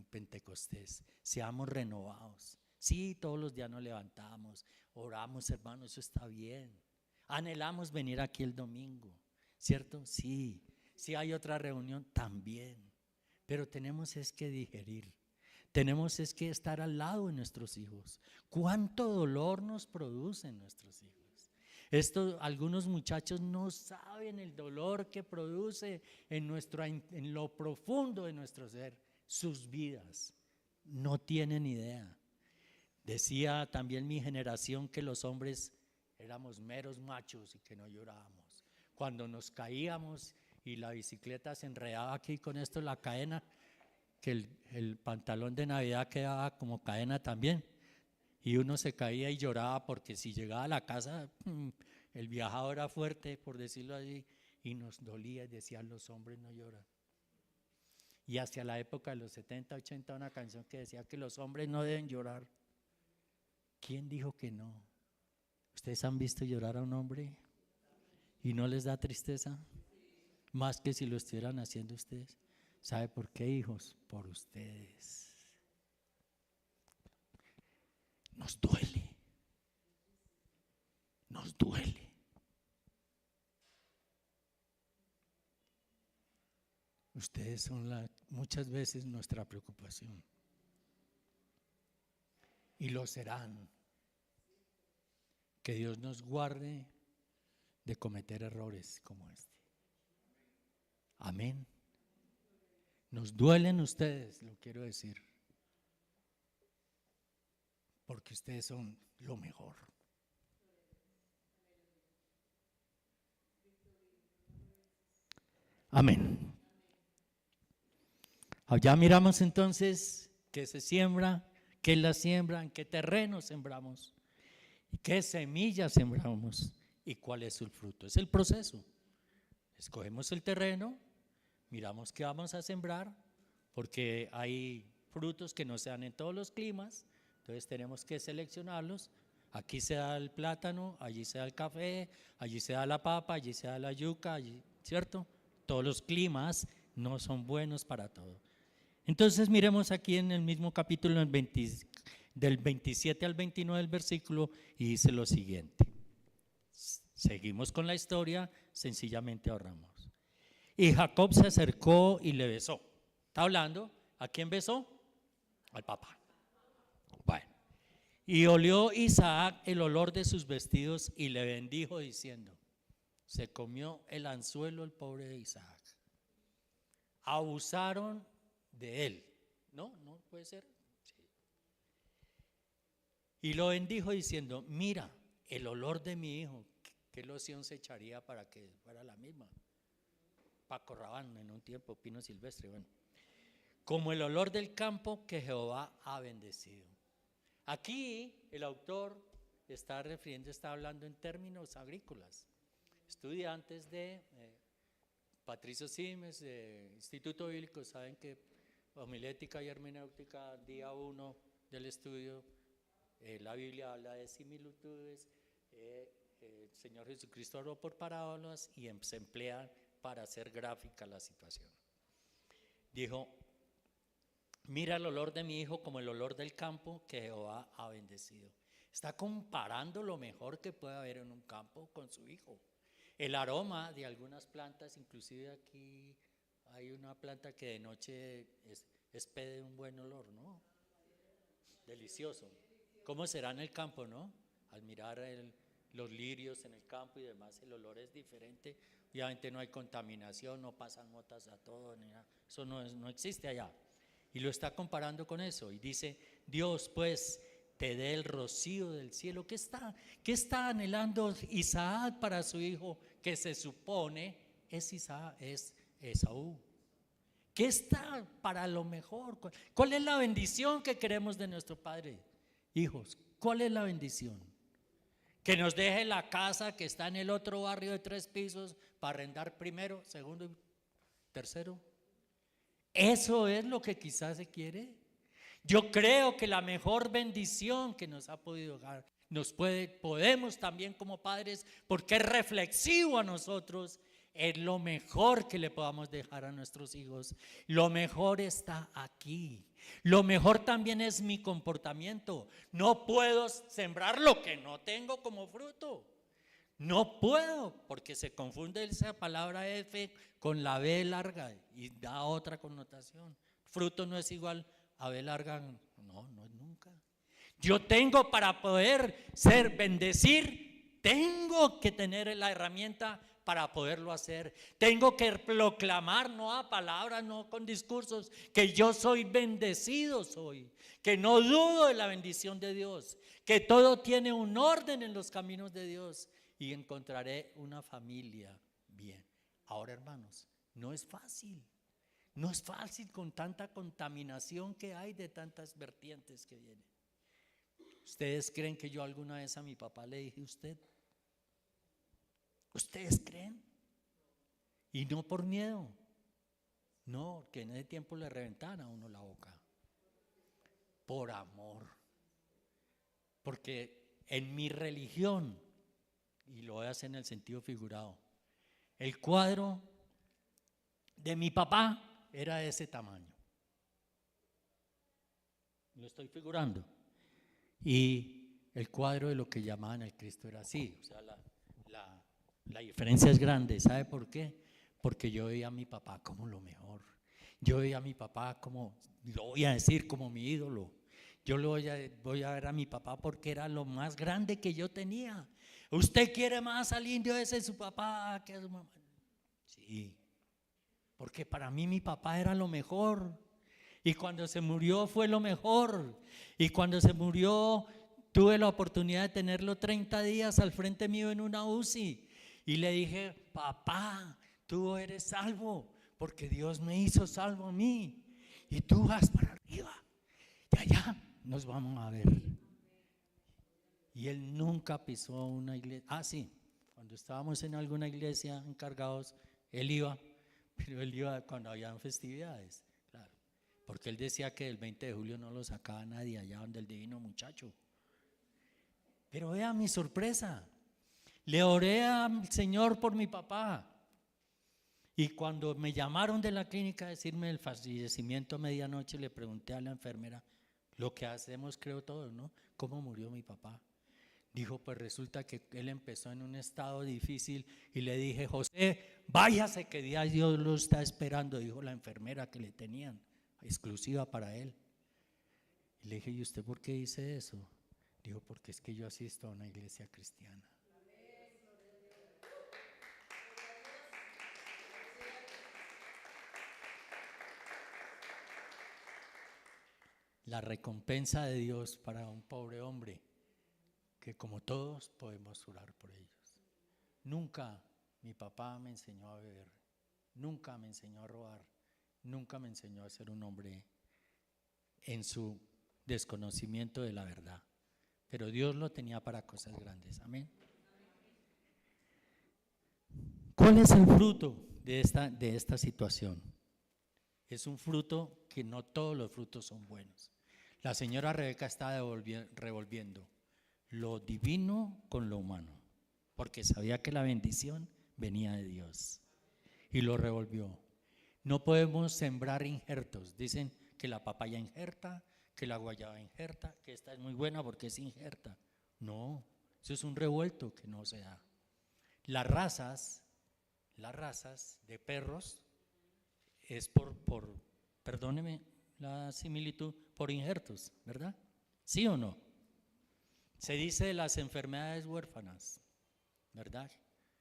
Pentecostés, seamos renovados. Sí, todos los días nos levantamos, oramos, hermanos, eso está bien. Anhelamos venir aquí el domingo, ¿cierto? Sí. Si hay otra reunión, también. Pero tenemos es que digerir. Tenemos es que estar al lado de nuestros hijos. ¿Cuánto dolor nos producen nuestros hijos? Algunos muchachos no saben el dolor que produce en lo profundo de nuestro ser, sus vidas. No tienen idea. Decía también mi generación que los hombres éramos meros machos y que no llorábamos. Cuando nos caíamos y la bicicleta se enredaba aquí con esto, la cadena, que el pantalón de Navidad quedaba como cadena también, y uno se caía y lloraba porque si llegaba a la casa, el viajado era fuerte, por decirlo así, y nos dolía y decían los hombres no lloran. Y hacia la época de los 70, 80, una canción que decía que los hombres no deben llorar. ¿Quién dijo que no? ¿Ustedes han visto llorar a un hombre y no les da tristeza? Más que si lo estuvieran haciendo ustedes. ¿Sabe por qué, hijos? Por ustedes. Nos duele. Nos duele. Ustedes son muchas veces nuestra preocupación. Y lo serán. Que Dios nos guarde de cometer errores como este. Amén. Nos duelen ustedes, lo quiero decir, porque ustedes son lo mejor. Amén. Ya miramos entonces qué se siembra, qué la siembra, en qué terreno sembramos, qué semillas sembramos y cuál es el fruto. Es el proceso. Escogemos el terreno, miramos qué vamos a sembrar, porque hay frutos que no se dan en todos los climas, entonces tenemos que seleccionarlos. Aquí se da el plátano, allí se da el café, allí se da la papa, allí se da la yuca, allí, ¿cierto? Todos los climas no son buenos para todo. Entonces miremos aquí en el mismo capítulo del 27 al 29 del versículo y dice lo siguiente. Seguimos con la historia, sencillamente ahorramos. Y Jacob se acercó y le besó. ¿Está hablando? ¿A quién besó? Al papá. Bueno. Y olió Isaac el olor de sus vestidos y le bendijo diciendo, se comió el anzuelo el pobre de Isaac. Abusaron de él. ¿No? ¿No puede ser? Sí. Y lo bendijo diciendo, mira, el olor de mi hijo, ¿qué loción se echaría para que fuera la misma? Paco Rabanne en un tiempo, pino silvestre, bueno. Como el olor del campo que Jehová ha bendecido. Aquí el autor está hablando en términos agrícolas. Estudiantes de Patricio Simes, de Instituto Bíblico, saben que homilética y hermenéutica, día 1 del estudio, la Biblia habla de similitudes, el Señor Jesucristo habló por parábolas y se emplea para hacer gráfica la situación. Dijo, mira el olor de mi hijo como el olor del campo que Jehová ha bendecido. Está comparando lo mejor que puede haber en un campo con su hijo. El aroma de algunas plantas, inclusive aquí hay una planta que de noche expede un buen olor, ¿no? Delicioso. ¿Cómo será en el campo, no? Al mirar los lirios en el campo y demás, el olor es diferente. Obviamente no hay contaminación, no pasan motas a todo, ni nada. Eso no existe allá. Y lo está comparando con eso. Y dice, Dios pues te dé el rocío del cielo. ¿Qué está anhelando Isaac para su hijo? Que se supone es Esaú. ¿Qué está para lo mejor? ¿Cuál es la bendición que queremos de nuestro Padre? Hijos, ¿cuál es la bendición? Que nos deje la casa que está en el otro barrio de 3 pisos para arrendar primero, segundo y tercero. Eso es lo que quizás se quiere. Yo creo que la mejor bendición que nos ha podido dar, podemos también como padres, porque es reflexivo a nosotros, es lo mejor que le podamos dejar a nuestros hijos. Lo mejor está aquí. Lo mejor también es mi comportamiento. No puedo sembrar lo que no tengo como fruto. No puedo, porque se confunde esa palabra F con la B larga y da otra connotación. Fruto no es igual a B larga, no es nunca. Yo tengo, para poder bendecir, tengo que tener la herramienta para poderlo hacer. Tengo que proclamar, no a palabras, no con discursos, que yo soy bendecido, que no dudo de la bendición de Dios, que todo tiene un orden en los caminos de Dios y encontraré una familia bien. Ahora, hermanos, no es fácil con tanta contaminación que hay, de tantas vertientes que vienen. ¿Ustedes creen que yo alguna vez a mi papá le dije usted? ¿Ustedes creen? Y no por miedo, no, que en ese tiempo le reventaban a uno la boca. Por amor. Porque en mi religión, y lo voy a hacer en el sentido figurado, el cuadro de mi papá era de ese tamaño. Lo estoy figurando. Y el cuadro de lo que llamaban el Cristo era así. O sea, la diferencia es grande. ¿Sabe por qué? Porque yo veía a mi papá como lo mejor. Yo veía a mi papá como, lo voy a decir, como mi ídolo. Yo voy a ver a mi papá porque era lo más grande que yo tenía. ¿Usted quiere más al indio ese de su papá que a su mamá? Sí, porque para mí mi papá era lo mejor. Y cuando se murió fue lo mejor. Y cuando se murió tuve la oportunidad de tenerlo 30 días al frente mío en una UCI. Y le dije, papá, tú eres salvo, porque Dios me hizo salvo a mí. Y tú vas para arriba. Y allá nos vamos a ver. Y él nunca pisó una iglesia. Ah, sí, cuando estábamos en alguna iglesia encargados, él iba, pero él iba cuando habían festividades, claro, porque él decía que el 20 de julio no lo sacaba nadie allá donde el divino muchacho. Pero vea mi sorpresa, le oré al Señor por mi papá. Y cuando me llamaron de la clínica a decirme el fallecimiento a medianoche, le pregunté a la enfermera, lo que hacemos creo todos, ¿no? ¿Cómo murió mi papá? Dijo, pues resulta que él empezó en un estado difícil y le dije, José, váyase que Dios lo está esperando, dijo la enfermera que le tenían, exclusiva para él. Y le dije, ¿y usted por qué dice eso? Dijo, porque es que yo asisto a una iglesia cristiana. La recompensa de Dios para un pobre hombre, que como todos podemos orar por ellos. Nunca mi papá me enseñó a beber, nunca me enseñó a robar, nunca me enseñó a ser un hombre en su desconocimiento de la verdad. Pero Dios lo tenía para cosas grandes. Amén. ¿Cuál es el fruto de esta situación? Es un fruto que no todos los frutos son buenos. La señora Rebeca está revolviendo lo divino con lo humano, porque sabía que la bendición venía de Dios y lo revolvió. No podemos sembrar injertos. Dicen que la papaya injerta, que la guayaba injerta, que esta es muy buena porque es injerta. No, eso es un revuelto que no se da. Las razas de perros es perdóneme la similitud, por injertos, ¿verdad? ¿Sí o no? Se dice de las enfermedades huérfanas, ¿verdad?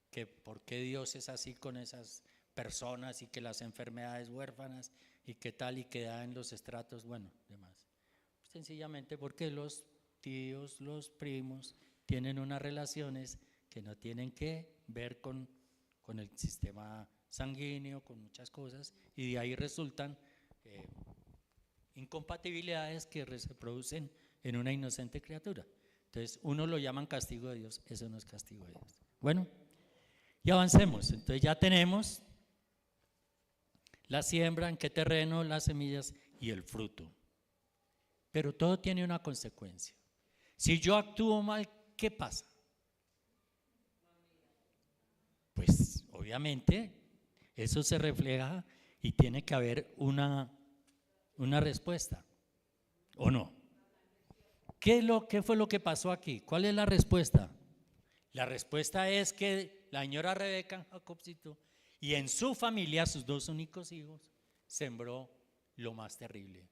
Que por qué Dios es así con esas personas y que las enfermedades huérfanas y qué tal y que da en los estratos, bueno, demás. Sencillamente porque los tíos, los primos tienen unas relaciones que no tienen que ver con el sistema sanguíneo, con muchas cosas, y de ahí resultan incompatibilidades que se producen en una inocente criatura. Entonces, uno lo llaman castigo de Dios, eso no es castigo de Dios. Bueno, y avancemos. Entonces ya tenemos la siembra, en qué terreno, las semillas y el fruto. pero todo tiene una consecuencia. Si yo actúo mal, ¿qué pasa? Pues obviamente eso se refleja y tiene que haber una respuesta, ¿o no? ¿Qué fue lo que pasó aquí? ¿Cuál es la respuesta? La respuesta es que la señora Rebeca, Jacobcito, y en su familia, sus dos únicos hijos, sembró lo más terrible.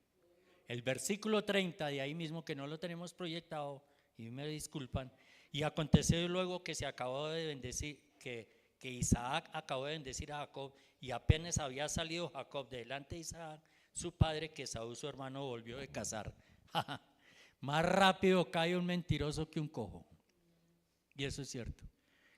El versículo 30 de ahí mismo, que no lo tenemos proyectado, y me disculpan, y aconteció luego que se acabó de bendecir, que Isaac acabó de bendecir a Jacob, y apenas había salido Jacob delante de Isaac, su padre, que Esaú su hermano volvió de cazar. Más rápido cae un mentiroso que un cojo. Y eso es cierto.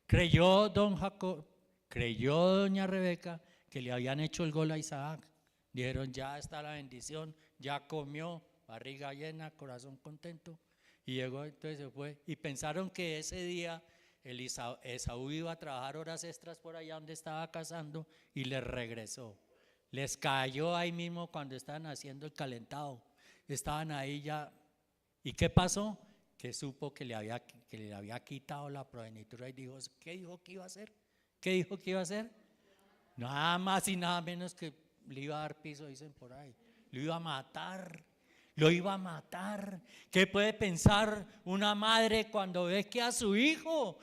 Creyó don Jacob, creyó doña Rebeca que le habían hecho el gol a Isaac. Dijeron, ya está la bendición, ya comió, barriga llena, corazón contento. Y llegó, entonces se fue. Y pensaron que ese día Esaú iba a trabajar horas extras por allá donde estaba cazando y les regresó. Les cayó ahí mismo cuando estaban haciendo el calentado. Estaban ahí ya. ¿Y qué pasó? Que supo que le había quitado la progenitura y dijo, ¿qué dijo que iba a hacer? ¿Qué dijo que iba a hacer? Nada más y nada menos que le iba a dar piso, dicen por ahí. Lo iba a matar, lo iba a matar. ¿Qué puede pensar una madre cuando ve que a su hijo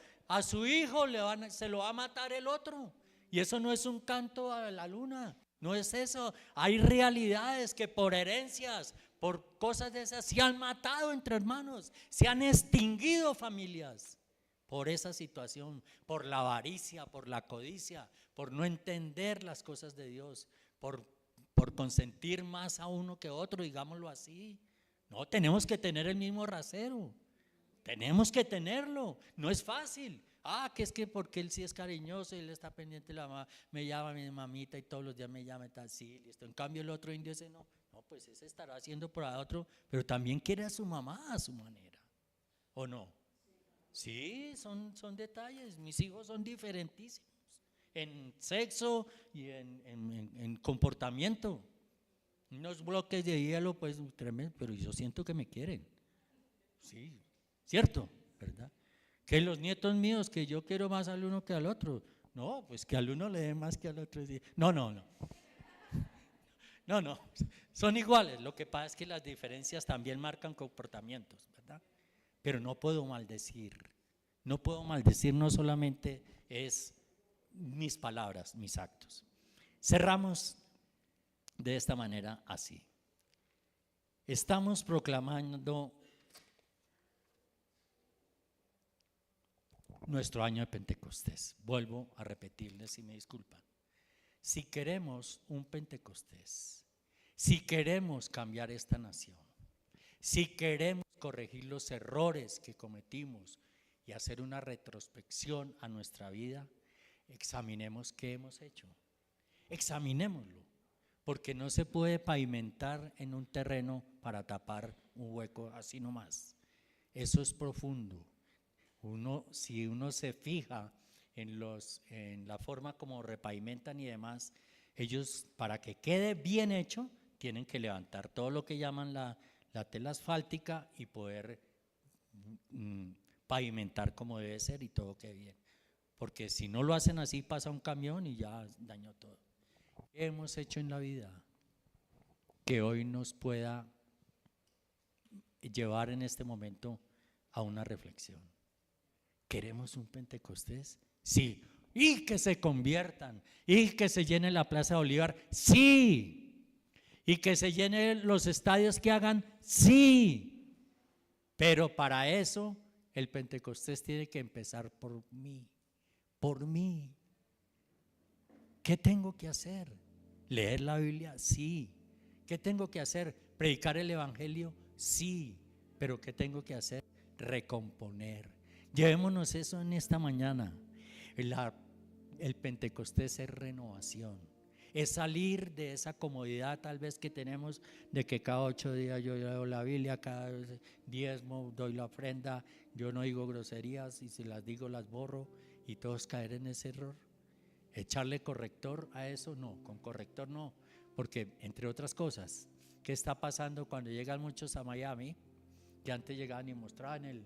se lo va a matar el otro? Y eso no es un canto a la luna, no es eso. Hay realidades que por herencias, por cosas de esas, se han matado entre hermanos, se han extinguido familias por esa situación, por la avaricia, por la codicia, por no entender las cosas de Dios, por consentir más a uno que a otro, digámoslo así. No, tenemos que tener el mismo rasero, tenemos que tenerlo, no es fácil. Que es que porque él sí es cariñoso y él está pendiente, la mamá me llama mi mamita y todos los días me llama y tal, sí, listo. En cambio el otro indio dice no, pues ese estará haciendo por otro, pero también quiere a su mamá a su manera, ¿o no? Sí, son detalles. Mis hijos son diferentísimos en sexo y en comportamiento. Unos bloques de hielo, pues tremendo, pero yo siento que me quieren. Sí, cierto, ¿verdad? Que los nietos míos, que yo quiero más al uno que al otro. No, pues que al uno le dé más que al otro. No, no, no. No, no, son iguales. Lo que pasa es que las diferencias también marcan comportamientos, ¿verdad? Pero no puedo maldecir. No puedo maldecir, no solamente es mis palabras, mis actos. Cerramos de esta manera así. Estamos proclamando nuestro año de Pentecostés. Vuelvo a repetirles y me disculpan. Si queremos un Pentecostés, si queremos cambiar esta nación, si queremos corregir los errores que cometimos y hacer una retrospección a nuestra vida, examinemos qué hemos hecho, examinémoslo, porque no se puede pavimentar en un terreno para tapar un hueco así nomás. Eso es profundo. Si uno se fija en la forma como repavimentan y demás, ellos para que quede bien hecho tienen que levantar todo lo que llaman la tela asfáltica y poder pavimentar como debe ser y todo quede bien, porque si no lo hacen así pasa un camión y ya dañó todo. ¿Qué hemos hecho en la vida que hoy nos pueda llevar en este momento a una reflexión? ¿Queremos un Pentecostés? Sí. Y que se conviertan, y que se llene la Plaza de Bolívar, sí. Y que se llenen los estadios que hagan, sí. Pero para eso el Pentecostés tiene que empezar por mí, por mí. ¿Qué tengo que hacer? ¿Leer la Biblia? Sí. ¿Qué tengo que hacer? ¿Predicar el Evangelio? Sí. Pero ¿qué tengo que hacer? Recomponer. Llevémonos eso en esta mañana. El Pentecostés es renovación, es salir de esa comodidad tal vez que tenemos de que cada 8 días yo leo la Biblia, cada diezmo doy la ofrenda, yo no digo groserías y si las digo las borro y todos caer en ese error. Echarle corrector a eso, no, con corrector no, porque entre otras cosas ¿Qué está pasando cuando llegan muchos a Miami? Que antes llegaban y mostraban el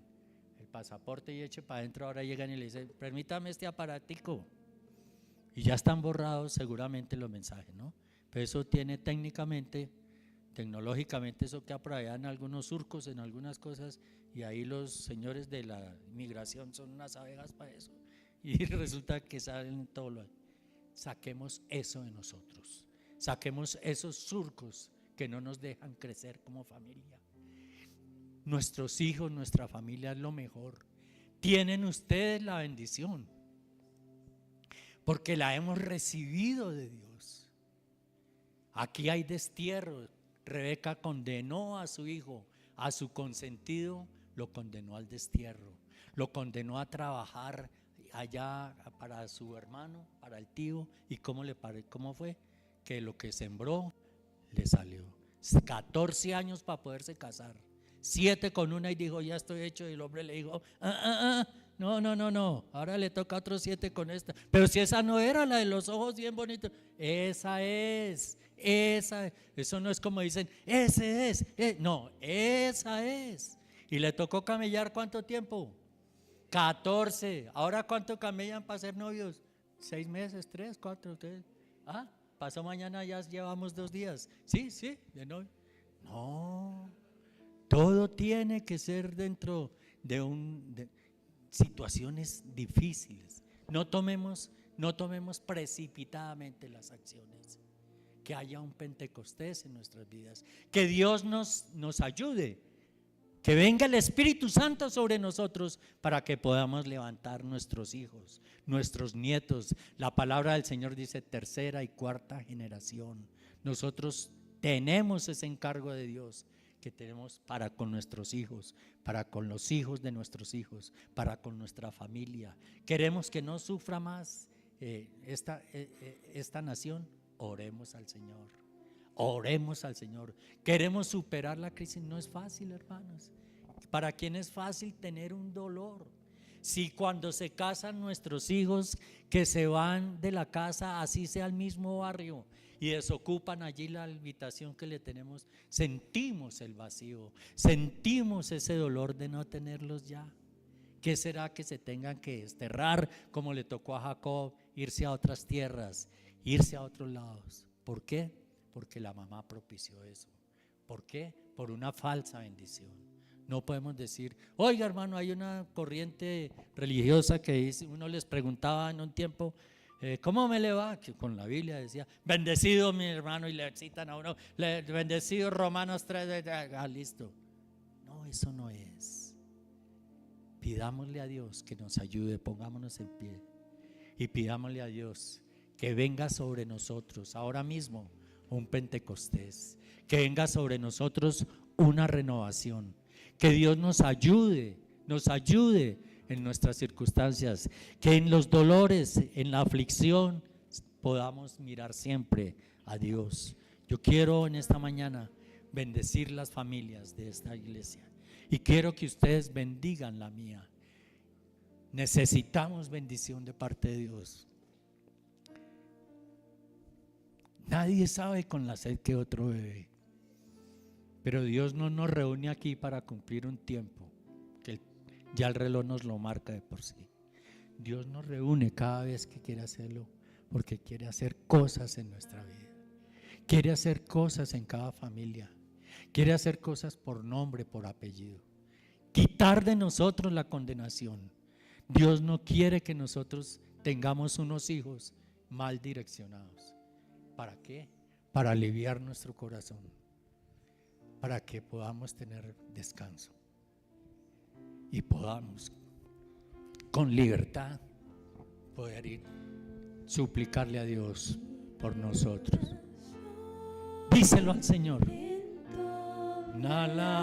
pasaporte y eche para adentro, ahora llegan y le dicen, permítame este aparatico. Y ya están borrados seguramente los mensajes, ¿no? Pero eso tiene técnicamente, tecnológicamente, eso queda por allá en algunos surcos, en algunas cosas, y ahí los señores de la inmigración son unas abejas para eso. Y resulta que salen todo lo. Saquemos eso de nosotros, saquemos esos surcos que no nos dejan crecer como familia. Nuestros hijos, nuestra familia es lo mejor. Tienen ustedes la bendición, porque la hemos recibido de Dios. Aquí hay destierro. Rebeca condenó a su hijo, a su consentido, lo condenó al destierro, lo condenó a trabajar allá para su hermano, para el tío. ¿Y cómo fue? Que lo que sembró le salió. 14 años para poderse casar, 7 con una, y dijo, ya estoy hecho. Y el hombre le dijo, no, ahora le toca otros 7 con esta. Pero si esa no era la de los ojos bien bonitos, esa es. Eso no es como dicen, ese es, no, esa es. Y le tocó camellar, ¿cuánto tiempo? 14. Ahora, ¿cuánto camellan para ser novios? 6 meses, 3, 4, 3. Pasó mañana, ya llevamos 2 días. Sí, de novio. No, todo tiene que ser dentro de situaciones difíciles. No tomemos precipitadamente las acciones. Que haya un Pentecostés en nuestras vidas, que Dios nos ayude, que venga el Espíritu Santo sobre nosotros para que podamos levantar nuestros hijos, nuestros nietos. La palabra del Señor dice 3ª y 4ª generación. Nosotros tenemos ese encargo de Dios que tenemos para con nuestros hijos, para con los hijos de nuestros hijos, para con nuestra familia. Queremos que no sufra más esta nación. Oremos al Señor, oremos al Señor. Queremos superar la crisis, no es fácil, hermanos. ¿Para quién es fácil tener un dolor? Si cuando se casan nuestros hijos, que se van de la casa, así sea el mismo barrio, y desocupan allí la habitación que le tenemos, sentimos el vacío, sentimos ese dolor de no tenerlos ya. ¿Qué será que se tengan que desterrar, como le tocó a Jacob, irse a otras tierras, irse a otros lados? ¿Por qué? Porque la mamá propició eso. ¿Por qué? Por una falsa bendición. No podemos decir, oiga hermano, hay una corriente religiosa que dice, uno les preguntaba en un tiempo, ¿cómo me le va? Que con la Biblia decía, bendecido mi hermano, y le citan a uno, bendecido Romanos 3, listo. No, eso no es. Pidámosle a Dios que nos ayude, pongámonos en pie y pidámosle a Dios que venga sobre nosotros ahora mismo un Pentecostés, que venga sobre nosotros una renovación, que Dios nos ayude en nuestras circunstancias, que en los dolores, en la aflicción podamos mirar siempre a Dios. Yo quiero en esta mañana bendecir las familias de esta iglesia y quiero que ustedes bendigan la mía. Necesitamos bendición de parte de Dios. Nadie sabe con la sed que otro bebe, pero Dios no nos reúne aquí para cumplir un tiempo que ya el reloj nos lo marca de por sí. Dios nos reúne cada vez que quiere hacerlo, porque quiere hacer cosas en nuestra vida, quiere hacer cosas en cada familia, quiere hacer cosas por nombre, por apellido, quitar de nosotros la condenación. Dios no quiere que nosotros tengamos unos hijos mal direccionados. ¿Para qué? Para aliviar nuestro corazón, para que podamos tener descanso y podamos con libertad poder ir suplicarle a Dios por nosotros. Díselo al Señor. Nala.